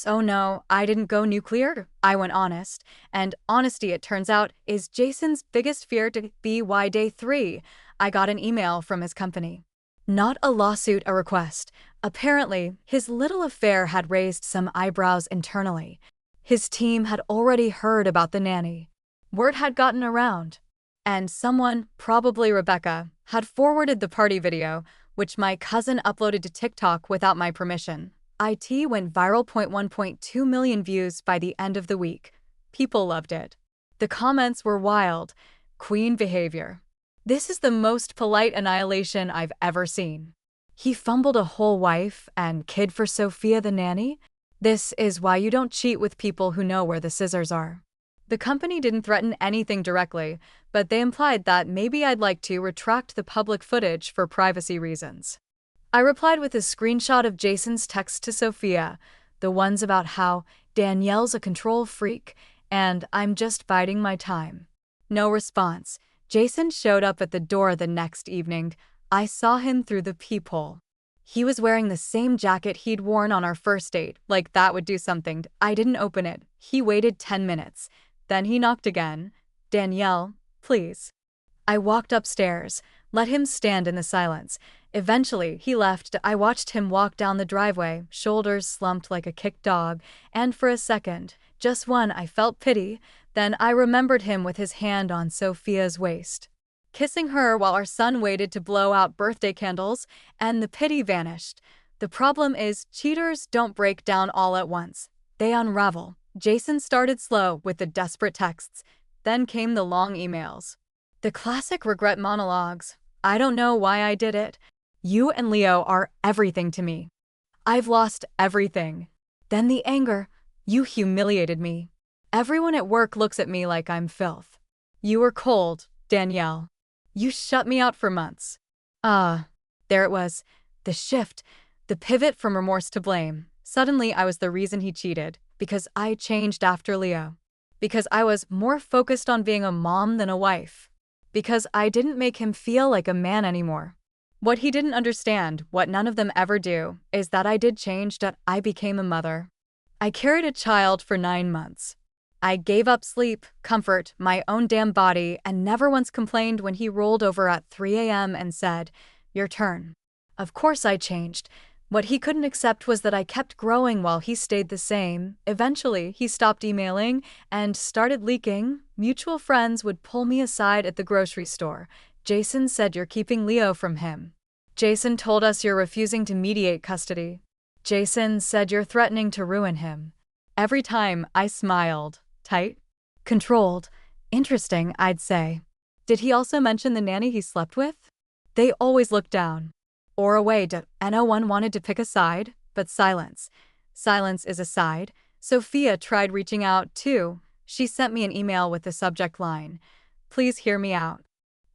S1: Oh no, I didn't go nuclear, I went honest. And honesty, it turns out, is Jason's biggest fear to BY Day 3. I got an email from his company. Not a lawsuit, a request. Apparently, his little affair had raised some eyebrows internally. His team had already heard about the nanny. Word had gotten around. And someone, probably Rebecca, had forwarded the party video, which my cousin uploaded to TikTok without my permission. It went viral. 1.2 million views by the end of the week. People loved it. The comments were wild. Queen behavior. This is the most polite annihilation I've ever seen. He fumbled a whole wife and kid for Sophia the nanny? This is why you don't cheat with people who know where the scissors are. The company didn't threaten anything directly, but they implied that maybe I'd like to retract the public footage for privacy reasons. I replied with a screenshot of Jason's text to Sophia, the ones about how Danielle's a control freak and I'm just biding my time. No response. Jason showed up at the door the next evening. I saw him through the peephole. He was wearing the same jacket he'd worn on our first date, like that would do something. I didn't open it. He waited 10 minutes. Then he knocked again. Danielle, please. I walked upstairs, let him stand in the silence. Eventually, he left. I watched him walk down the driveway, shoulders slumped like a kicked dog, and for a second, just one, I felt pity. Then I remembered him with his hand on Sophia's waist, kissing her while our son waited to blow out birthday candles, and the pity vanished. The problem is, cheaters don't break down all at once. They unravel. Jason started slow with the desperate texts. Then came the long emails. The classic regret monologues. I don't know why I did it. You and Leo are everything to me. I've lost everything. Then the anger. You humiliated me. Everyone at work looks at me like I'm filth. You were cold, Danielle. You shut me out for months. There it was. The shift. The pivot from remorse to blame. Suddenly I was the reason he cheated, because I changed after Leo. Because I was more focused on being a mom than a wife. Because I didn't make him feel like a man anymore. What he didn't understand, what none of them ever do, is that I did change, that I became a mother. I carried a child for 9 months. I gave up sleep, comfort, my own damn body, and never once complained when he rolled over at 3 a.m. and said, "Your turn." Of course I changed. What he couldn't accept was that I kept growing while he stayed the same. Eventually, he stopped emailing and started leaking. Mutual friends would pull me aside at the grocery store. Jason said you're keeping Leo from him. Jason told us you're refusing to mediate custody. Jason said you're threatening to ruin him. Every time, I smiled. Tight? Controlled. Interesting, I'd say. Did he also mention the nanny he slept with? They always looked down. Or away. No one wanted to pick a side, but silence. Silence is a side. Sophia tried reaching out, too. She sent me an email with the subject line, "Please hear me out."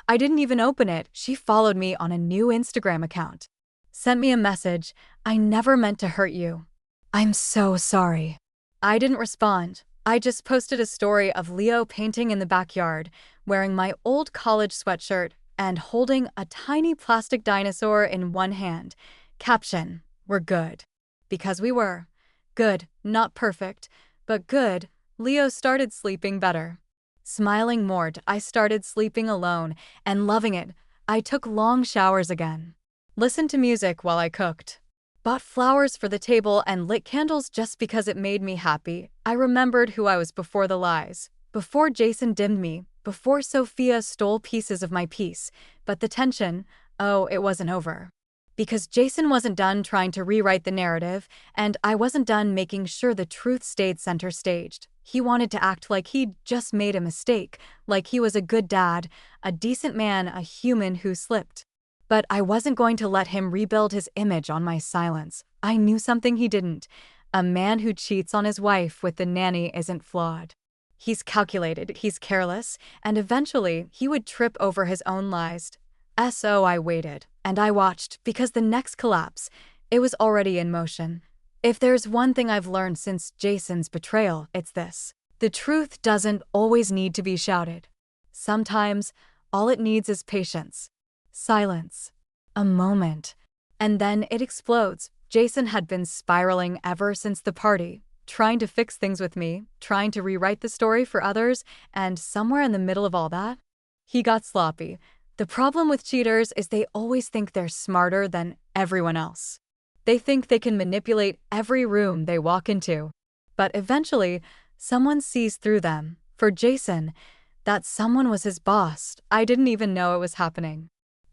S1: I didn't even open it. She followed me on a new Instagram account. Sent me a message, "I never meant to hurt you. I'm so sorry." I didn't respond. I just posted a story of Leo painting in the backyard, wearing my old college sweatshirt, and holding a tiny plastic dinosaur in one hand. Caption, "We're good." Because we were. Good, not perfect, but good. Leo started sleeping better. Smiling more. I started sleeping alone and loving it. I took long showers again. Listened to music while I cooked. Bought flowers for the table and lit candles just because it made me happy. I remembered who I was before the lies. Before Jason dimmed me. Before Sophia stole pieces of my peace. But the tension, it wasn't over. Because Jason wasn't done trying to rewrite the narrative, and I wasn't done making sure the truth stayed center staged. He wanted to act like he'd just made a mistake, like he was a good dad, a decent man, a human who slipped. But I wasn't going to let him rebuild his image on my silence. I knew something he didn't. A man who cheats on his wife with the nanny isn't flawed. He's calculated, he's careless, and eventually he would trip over his own lies. So I waited, and I watched, because the next collapse, it was already in motion. If there's one thing I've learned since Jason's betrayal, it's this. The truth doesn't always need to be shouted. Sometimes, all it needs is patience. Silence. A moment. And then it explodes. Jason had been spiraling ever since the party, trying to fix things with me, trying to rewrite the story for others, and somewhere in the middle of all that, he got sloppy. The problem with cheaters is they always think they're smarter than everyone else. They think they can manipulate every room they walk into. But eventually, someone sees through them. For Jason, That someone was his boss. I didn't even know it was happening.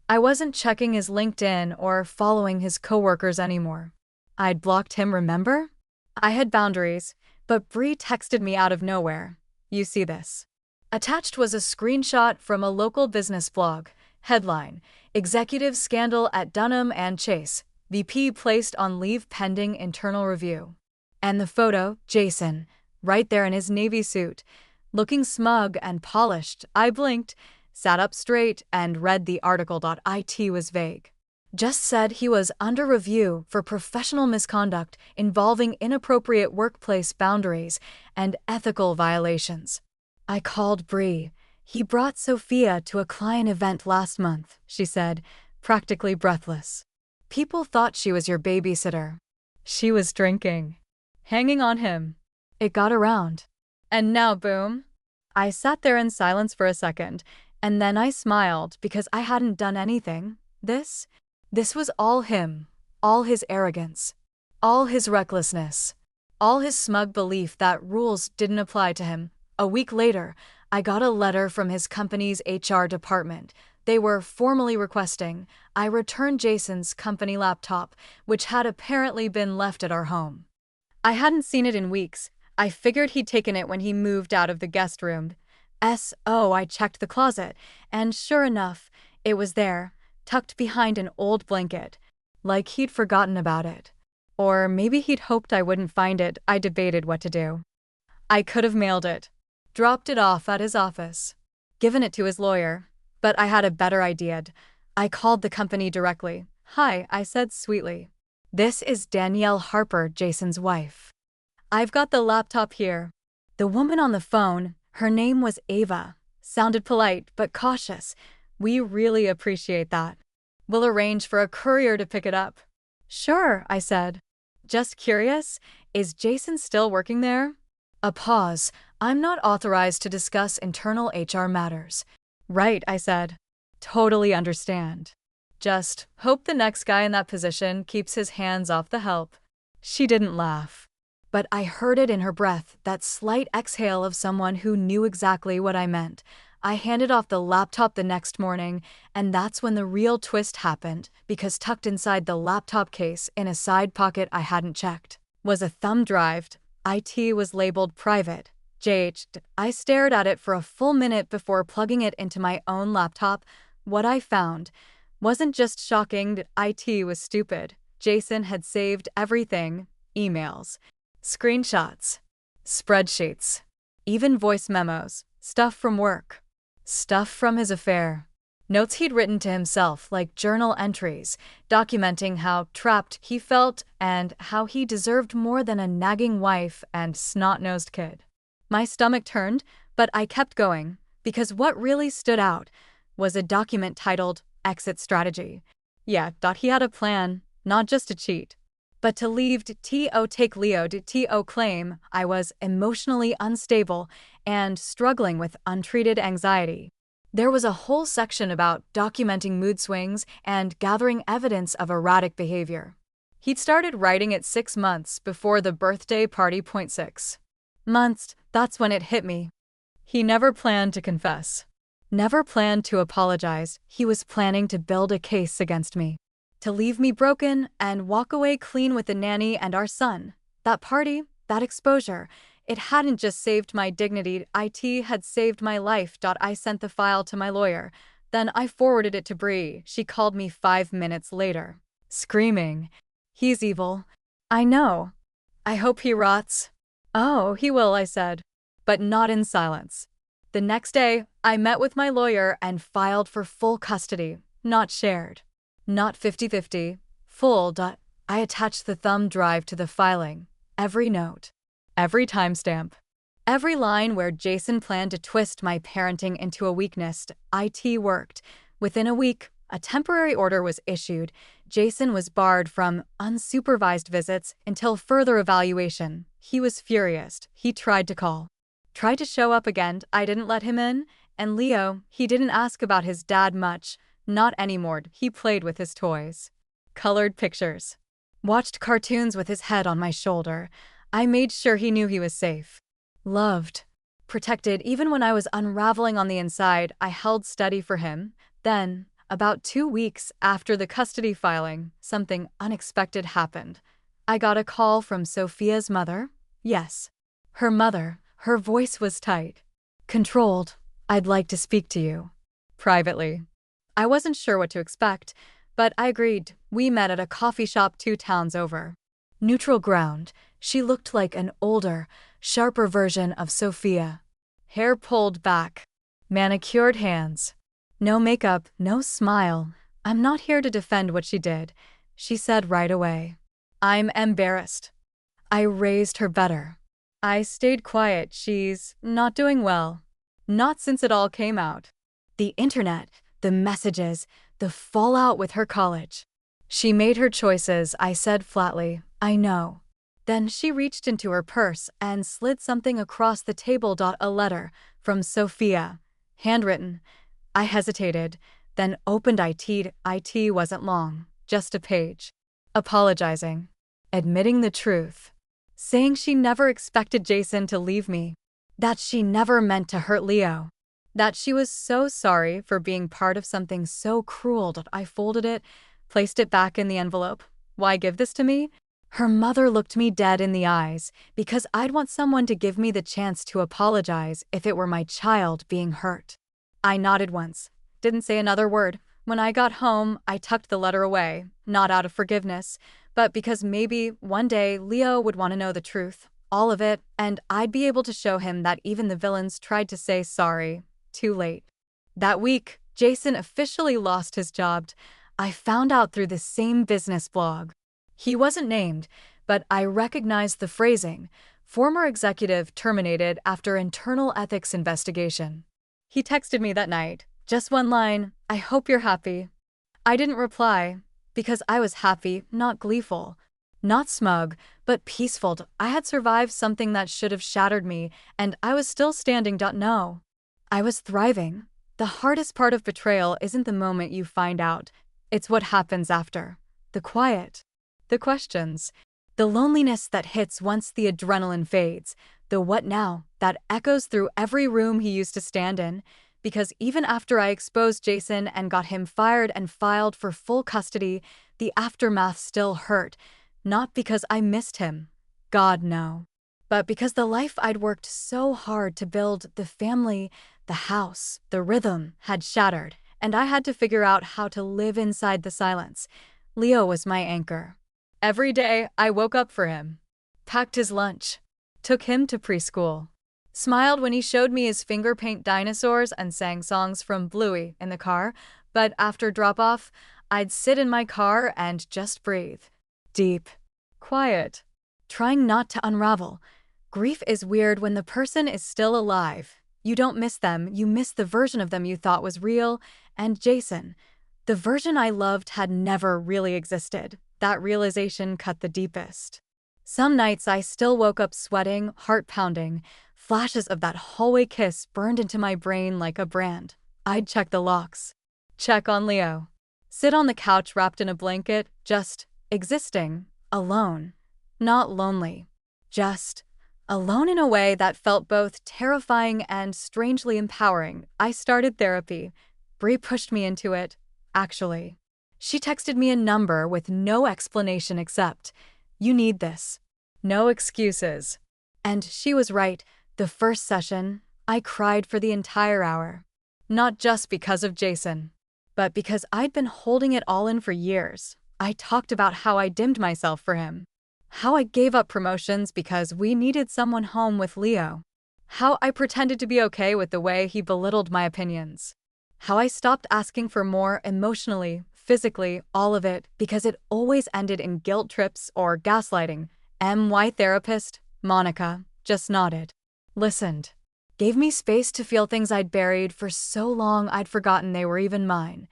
S1: I wasn't checking his LinkedIn or following his coworkers anymore. I'd blocked him, remember? I had boundaries, but Bree texted me out of nowhere. You see this. Attached was a screenshot from a local business blog. Headline: Executive Scandal at Dunham and Chase. VP placed on leave pending internal review. And the photo, Jason, right there in his navy suit, looking smug and polished. I blinked, sat up straight, and read the article. It was vague. Just said he was under review for professional misconduct involving inappropriate workplace boundaries and ethical violations. I called Bree. He brought Sophia to a client event last month, she said, practically breathless. People thought she was your babysitter. She was drinking. Hanging on him. It got around. And now, boom. I sat there in silence for a second, and then I smiled because I hadn't done anything. This was all him, all his arrogance, all his recklessness, all his smug belief that rules didn't apply to him. A week later, I got a letter from his company's HR department. They were formally requesting I return Jason's company laptop, which had apparently been left at our home. I hadn't seen it in weeks. I figured he'd taken it when he moved out of the guest room. I checked the closet, and sure enough, it was there, tucked behind an old blanket, like he'd forgotten about it. Or maybe he'd hoped I wouldn't find it. I debated what to do. I could have mailed it, dropped it off at his office, given it to his lawyer, but I had a better idea. I called the company directly. Hi, I said sweetly. This is Danielle Harper, Jason's wife. I've got the laptop here. The woman on the phone, her name was Ava, sounded polite but cautious. We really appreciate that. We'll arrange for a courier to pick it up. Sure, I said. Just curious, is Jason still working there? A pause. I'm not authorized to discuss internal HR matters. Right, I said. Totally understand. Just hope the next guy in that position keeps his hands off the help. She didn't laugh. But I heard it in her breath, that slight exhale of someone who knew exactly what I meant. I handed off the laptop the next morning, and that's when the real twist happened, because tucked inside the laptop case in a side pocket I hadn't checked was a thumb drive. It was labeled private. I stared at it for a full minute before plugging it into my own laptop. What I found wasn't just shocking. It was stupid. Jason had saved everything: emails, screenshots, spreadsheets, even voice memos, stuff from work, stuff from his affair, notes he'd written to himself, like journal entries, documenting how trapped he felt and how he deserved more than a nagging wife and snot-nosed kid. My stomach turned, but I kept going, because what really stood out was a document titled Exit Strategy. Yeah, thought he had a plan, not just to cheat, but to leave. Take Leo to claim I was emotionally unstable and struggling with untreated anxiety. There was a whole section about documenting mood swings and gathering evidence of erratic behavior. He'd started writing it 6 months before the birthday party. 6 months, that's when it hit me. He never planned to confess. Never planned to apologize. He was planning to build a case against me. To leave me broken and walk away clean with the nanny and our son. That party, that exposure, it hadn't just saved my dignity, it had saved my life. I sent the file to my lawyer. Then I forwarded it to Bree. She called me 5 minutes later, screaming, "He's evil." I know. I hope he rots. Oh, he will, I said, but not in silence. The next day, I met with my lawyer and filed for full custody, not shared. Not 50-50, full. I attached the thumb drive to the filing. Every note, every timestamp, every line where Jason planned to twist my parenting into a weakness. It worked. Within a week, a temporary order was issued. Jason was barred from unsupervised visits until further evaluation. He was furious. He tried to show up again. I didn't let him in. And Leo, he didn't ask about his dad much. Not anymore. He played with his toys, colored pictures, watched cartoons with his head on my shoulder. I made sure he knew he was safe, loved, protected even when I was unraveling on the inside. I held steady for him. Then, about 2 weeks after the custody filing, something unexpected happened. I got a call from Sophia's mother. Yes, her mother. Her voice was tight. Controlled. "I'd like to speak to you. Privately." I wasn't sure what to expect, but I agreed. We met at a coffee shop 2 towns over. Neutral ground. She looked like an older, sharper version of Sophia. Hair pulled back. Manicured hands. No makeup, no smile. "I'm not here to defend what she did," she said right away. "I'm embarrassed." I raised her better. I stayed quiet. "She's not doing well." Not since it all came out. The internet, the messages, the fallout with her college. "She made her choices," I said flatly. "I know." Then she reached into her purse and slid something across the table. A letter from Sophia. Handwritten. I hesitated, then opened it. It wasn't long, just a page. Apologizing. Admitting the truth. Saying she never expected Jason to leave me. That she never meant to hurt Leo. That she was so sorry for being part of something so cruel. I folded it, placed it back in the envelope. Why give this to me? Her mother looked me dead in the eyes, because I'd want someone to give me the chance to apologize if it were my child being hurt. I nodded once, didn't say another word. When I got home, I tucked the letter away, not out of forgiveness, but because maybe one day Leo would want to know the truth, all of it, and I'd be able to show him that even the villains tried to say sorry. Too late. That week, Jason officially lost his job. I found out through the same business blog. He wasn't named, but I recognized the phrasing. Former executive terminated after internal ethics investigation. He texted me that night. Just one line, "I hope you're happy." I didn't reply, because I was happy, not gleeful. Not smug, but peaceful. I had survived something that should have shattered me, and I was still standing. No. I was thriving. The hardest part of betrayal isn't the moment you find out. It's what happens after. The quiet. The questions. The loneliness that hits once the adrenaline fades. The what now that echoes through every room he used to stand in. Because even after I exposed Jason and got him fired and filed for full custody, the aftermath still hurt. Not because I missed him. God, no. But because the life I'd worked so hard to build, the family, the house, the rhythm, had shattered, and I had to figure out how to live inside the silence. Leo was my anchor. Every day, I woke up for him. Packed his lunch. Took him to preschool. Smiled when he showed me his finger paint dinosaurs and sang songs from Bluey in the car, but after drop-off, I'd sit in my car and just breathe. Deep. Quiet. Trying not to unravel. Grief is weird when the person is still alive. You don't miss them, you miss the version of them you thought was real, and Jason, the version I loved, had never really existed. That realization cut the deepest. Some nights I still woke up sweating, heart pounding. Flashes of that hallway kiss burned into my brain like a brand. I'd check the locks. Check on Leo. Sit on the couch wrapped in a blanket, just existing, alone. Not lonely. Just alone in a way that felt both terrifying and strangely empowering. I started therapy. Bree pushed me into it, actually. She texted me a number with no explanation except, "You need this." No excuses. And she was right. The first session, I cried for the entire hour. Not just because of Jason, but because I'd been holding it all in for years. I talked about how I dimmed myself for him. How I gave up promotions because we needed someone home with Leo. How I pretended to be okay with the way he belittled my opinions. How I stopped asking for more emotionally, physically, all of it, because it always ended in guilt trips or gaslighting. My therapist, Monica, just nodded. Listened. Gave me space to feel things I'd buried for so long I'd forgotten they were even mine.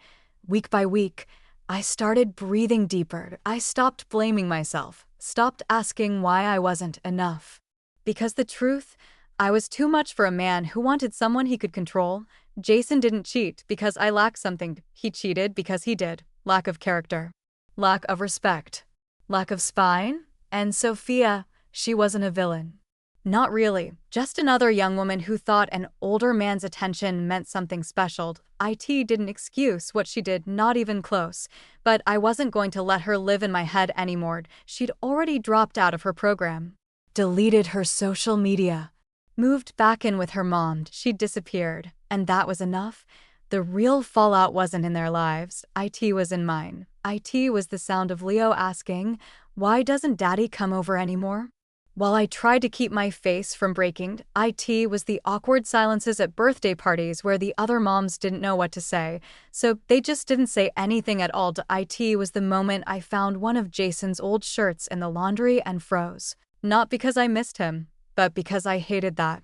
S1: Week by week, I started breathing deeper. I stopped blaming myself, stopped asking why I wasn't enough. Because the truth, I was too much for a man who wanted someone he could control. Jason didn't cheat because I lacked something. He cheated because he did. Lack of character. Lack of respect. Lack of spine. And Sophia, she wasn't a villain. Not really, just another young woman who thought an older man's attention meant something special. IT didn't excuse what she did, not even close. But I wasn't going to let her live in my head anymore. She'd already dropped out of her program, deleted her social media, moved back in with her mom. She'd disappeared, and that was enough. The real fallout wasn't in their lives. IT was in mine. IT was the sound of Leo asking, "Why doesn't Daddy come over anymore?" While I tried to keep my face from breaking, IT was the awkward silences at birthday parties where the other moms didn't know what to say, so they just didn't say anything at all. IT was the moment I found one of Jason's old shirts in the laundry and froze. Not because I missed him, but because I hated that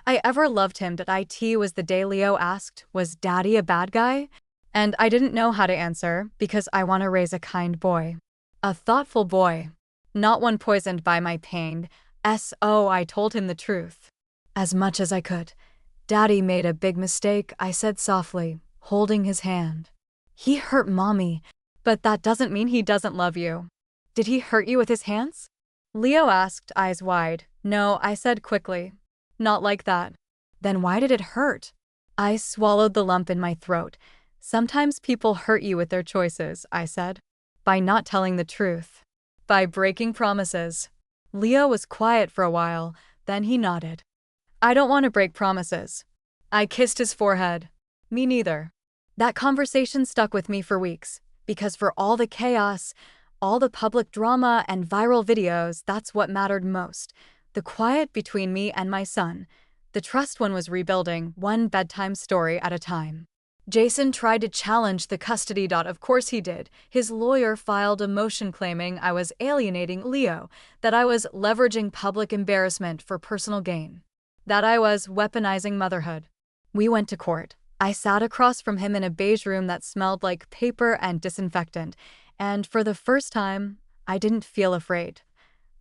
S1: I ever loved him. IT was the day Leo asked, "Was Daddy a bad guy?" And I didn't know how to answer because I want to raise a kind boy. A thoughtful boy. Not one poisoned by my pain. I told him the truth. As much as I could. "Daddy made a big mistake," I said softly, holding his hand. "He hurt Mommy, but that doesn't mean he doesn't love you." "Did he hurt you with his hands?" Leo asked, eyes wide. "No," I said quickly. "Not like that." "Then why did it hurt?" I swallowed the lump in my throat. "Sometimes people hurt you with their choices," I said. "By not telling the truth. By breaking promises." Leo was quiet for a while, then he nodded. "I don't want to break promises." I kissed his forehead. "Me neither." That conversation stuck with me for weeks, because for all the chaos, all the public drama and viral videos, that's what mattered most. The quiet between me and my son. The trust one was rebuilding, one bedtime story at a time. Jason tried to challenge the custody. Of course he did. His lawyer filed a motion claiming I was alienating Leo, that I was leveraging public embarrassment for personal gain, that I was weaponizing motherhood. We went to court. I sat across from him in a beige room that smelled like paper and disinfectant, and for the first time, I didn't feel afraid.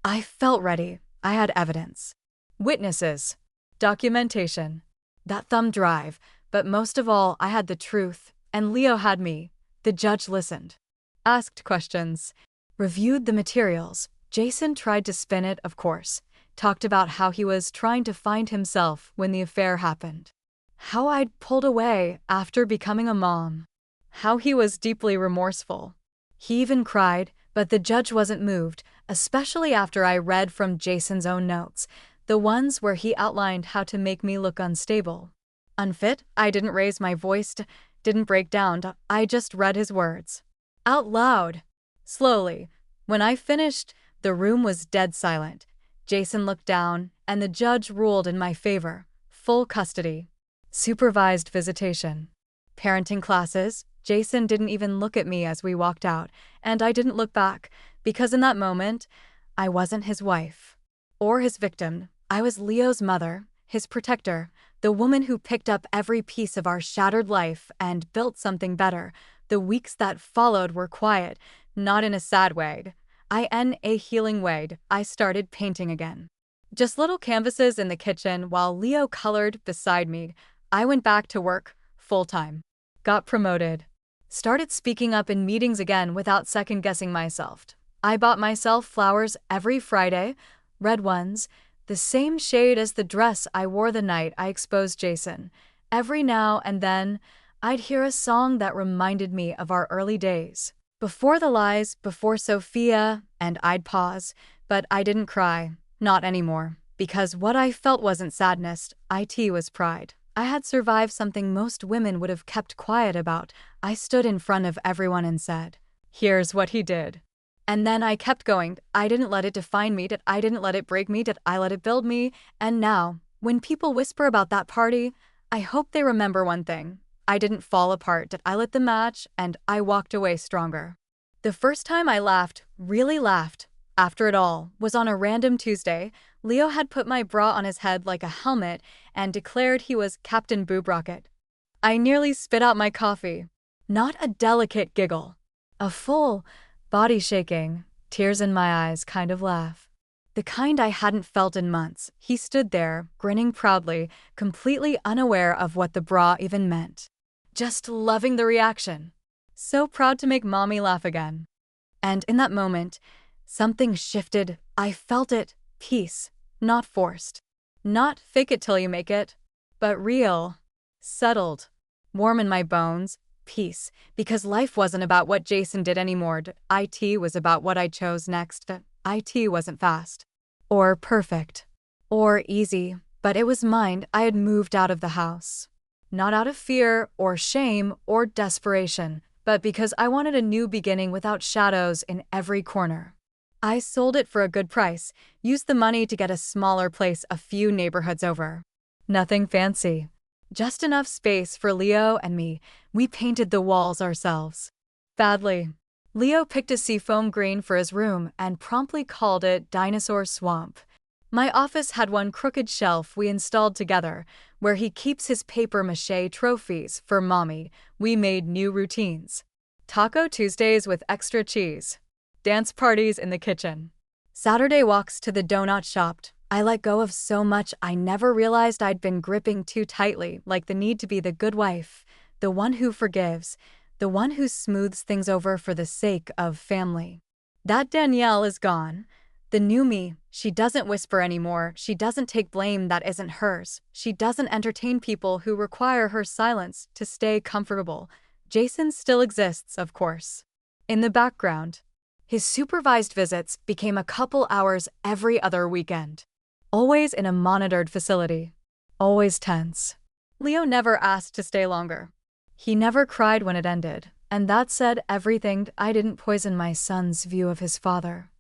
S1: I felt ready. I had evidence. Witnesses. Documentation. That thumb drive. But most of all, I had the truth, and Leo had me. The judge listened, asked questions, reviewed the materials. Jason tried to spin it, of course, talked about how he was trying to find himself when the affair happened, how I'd pulled away after becoming a mom, how he was deeply remorseful. He even cried, but the judge wasn't moved, especially after I read from Jason's own notes, the ones where he outlined how to make me look unstable. Unfit. I didn't raise my voice, didn't break down. I just read his words. Out loud. Slowly. When I finished, the room was dead silent. Jason looked down, and the judge ruled in my favor. Full custody. Supervised visitation. Parenting classes. Jason didn't even look at me as we walked out, and I didn't look back, because in that moment, I wasn't his wife. Or his victim. I was Leo's mother, his protector, the woman who picked up every piece of our shattered life and built something better. The weeks that followed were quiet, not in a sad way. In a healing way. I started painting again. Just little canvases in the kitchen while Leo colored beside me. I went back to work, full-time. Got promoted. Started speaking up in meetings again without second-guessing myself. I bought myself flowers every Friday, red ones, the same shade as the dress I wore the night I exposed Jason. Every now and then, I'd hear a song that reminded me of our early days. Before the lies, before Sophia, and I'd pause, but I didn't cry. Not anymore. Because what I felt wasn't sadness, it was pride. I had survived something most women would have kept quiet about. I stood in front of everyone and said, "Here's what he did." And then I kept going. I didn't let it define me. I didn't let it break me. I let it build me. And now, when people whisper about that party, I hope they remember one thing. I didn't fall apart. I lit the match, and I walked away stronger. The first time I laughed, really laughed, after it all, was on a random Tuesday. Leo had put my bra on his head like a helmet and declared he was Captain Boob Rocket. I nearly spit out my coffee. Not a delicate giggle. A full, body shaking, tears in my eyes kind of laugh. The kind I hadn't felt in months. He stood there, grinning proudly, completely unaware of what the bra even meant. Just loving the reaction. So proud to make mommy laugh again. And in that moment, something shifted. I felt it. Peace. Not forced. Not fake it till you make it, but real. Settled. Warm in my bones. Peace. Because life wasn't about what Jason did anymore. It was about what I chose next. It wasn't fast. Or perfect. Or easy. But it was mine. I had moved out of the house. Not out of fear, or shame, or desperation, but because I wanted a new beginning without shadows in every corner. I sold it for a good price, used the money to get a smaller place a few neighborhoods over. Nothing fancy. Just enough space for Leo and me. We painted the walls ourselves. Badly. Leo picked a seafoam green for his room and promptly called it Dinosaur Swamp. My office had one crooked shelf we installed together, where he keeps his papier-mâché trophies for Mommy. We made new routines. Taco Tuesdays with extra cheese. Dance parties in the kitchen. Saturday walks to the donut shop. I let go of so much I never realized I'd been gripping too tightly, like the need to be the good wife, the one who forgives, the one who smooths things over for the sake of family. That Danielle is gone. The new me, she doesn't whisper anymore, she doesn't take blame that isn't hers, she doesn't entertain people who require her silence to stay comfortable. Jason still exists, of course. In the background. His supervised visits became a couple hours every other weekend. Always in a monitored facility. Always tense. Leo never asked to stay longer. He never cried when it ended, and that said everything. I didn't poison my son's view of his father.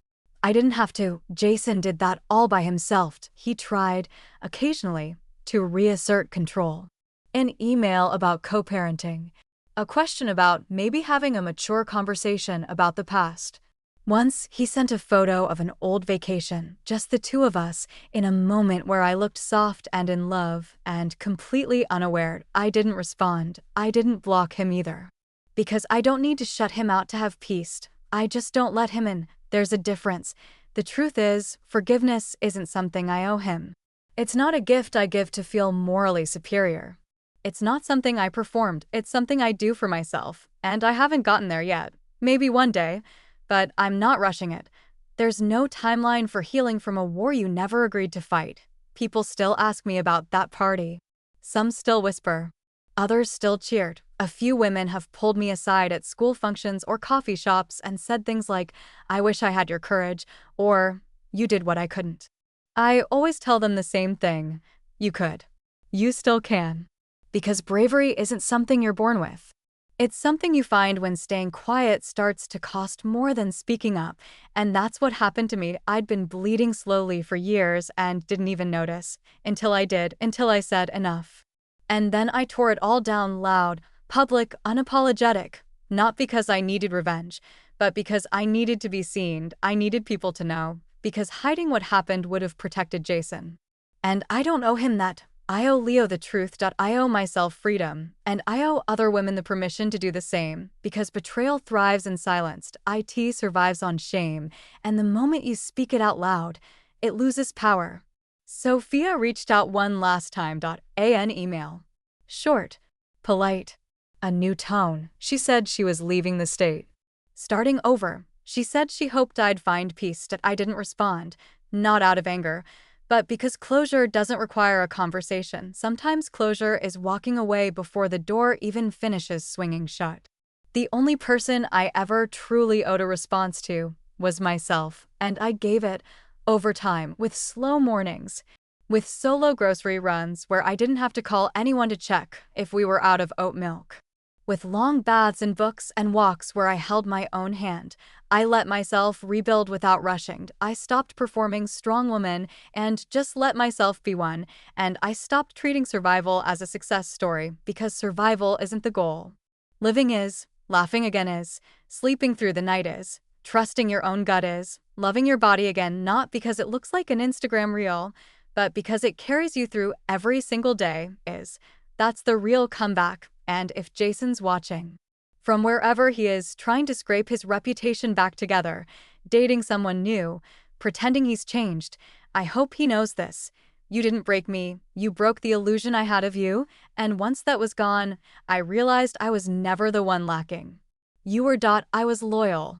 S1: I didn't have to. Jason did that all by himself. He tried, occasionally, to reassert control. An email about co-parenting. A question about maybe having a mature conversation about the past. Once, he sent a photo of an old vacation, just the two of us, in a moment where I looked soft and in love, and completely unaware. I didn't respond. I didn't block him either. Because I don't need to shut him out to have peace. I just don't let him in. There's a difference. The truth is, forgiveness isn't something I owe him. It's not a gift I give to feel morally superior. It's not something I performed, it's something I do for myself, and I haven't gotten there yet. Maybe one day, but I'm not rushing it. There's no timeline for healing from a war you never agreed to fight. People still ask me about that party. Some still whisper. Others still cheered. A few women have pulled me aside at school functions or coffee shops and said things like, "I wish I had your courage," or, "You did what I couldn't." I always tell them the same thing. You could. You still can. Because bravery isn't something you're born with. It's something you find when staying quiet starts to cost more than speaking up, and that's what happened to me. I'd been bleeding slowly for years and didn't even notice, until I said enough. And then I tore it all down loud, public, unapologetic, not because I needed revenge, but because I needed to be seen. I needed people to know, because hiding what happened would have protected Jason. And I don't owe him that. I owe Leo the truth. I owe myself freedom, and I owe other women the permission to do the same, because betrayal thrives in silence, it survives on shame, and the moment you speak it out loud, it loses power. Sophia reached out one last time. An email. Short. Polite. A new tone. She said she was leaving the state. Starting over. She said she hoped I'd find peace. I didn't respond. Not out of anger, but because closure doesn't require a conversation. Sometimes closure is walking away before the door even finishes swinging shut. The only person I ever truly owed a response to was myself, and I gave it, over time, with slow mornings, with solo grocery runs where I didn't have to call anyone to check if we were out of oat milk, with long baths and books and walks where I held my own hand. I let myself rebuild without rushing. I stopped performing strong woman and just let myself be one, and I stopped treating survival as a success story, because survival isn't the goal. Living is, laughing again is, sleeping through the night is, trusting your own gut is, loving your body again, not because it looks like an Instagram reel, but because it carries you through every single day is. That's the real comeback. And if Jason's watching, from wherever he is, trying to scrape his reputation back together, dating someone new, pretending he's changed, I hope he knows this. You didn't break me, you broke the illusion I had of you, and once that was gone, I realized I was never the one lacking. You were. I was loyal.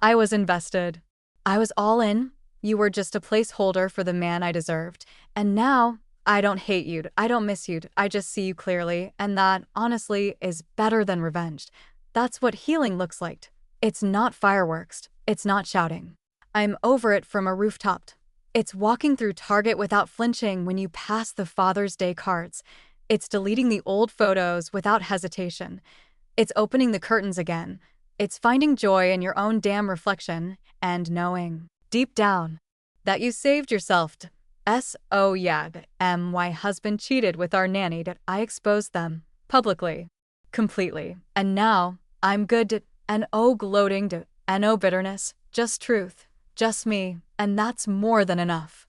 S1: I was invested. I was all in, You were just a placeholder for the man I deserved. And now, I don't hate you, I don't miss you, I just see you clearly, and that, honestly, is better than revenge. That's what healing looks like. It's not fireworks, it's not shouting. I'm over it from a rooftop. It's walking through Target without flinching when you pass the Father's Day cards. It's deleting the old photos without hesitation. It's opening the curtains again. It's finding joy in your own damn reflection and knowing, deep down, that you saved yourself. Oh yeah, my husband cheated with our nanny, that I exposed them, publicly, completely. And now, I'm good, and oh gloating, and oh bitterness, just truth, just me, and that's more than enough.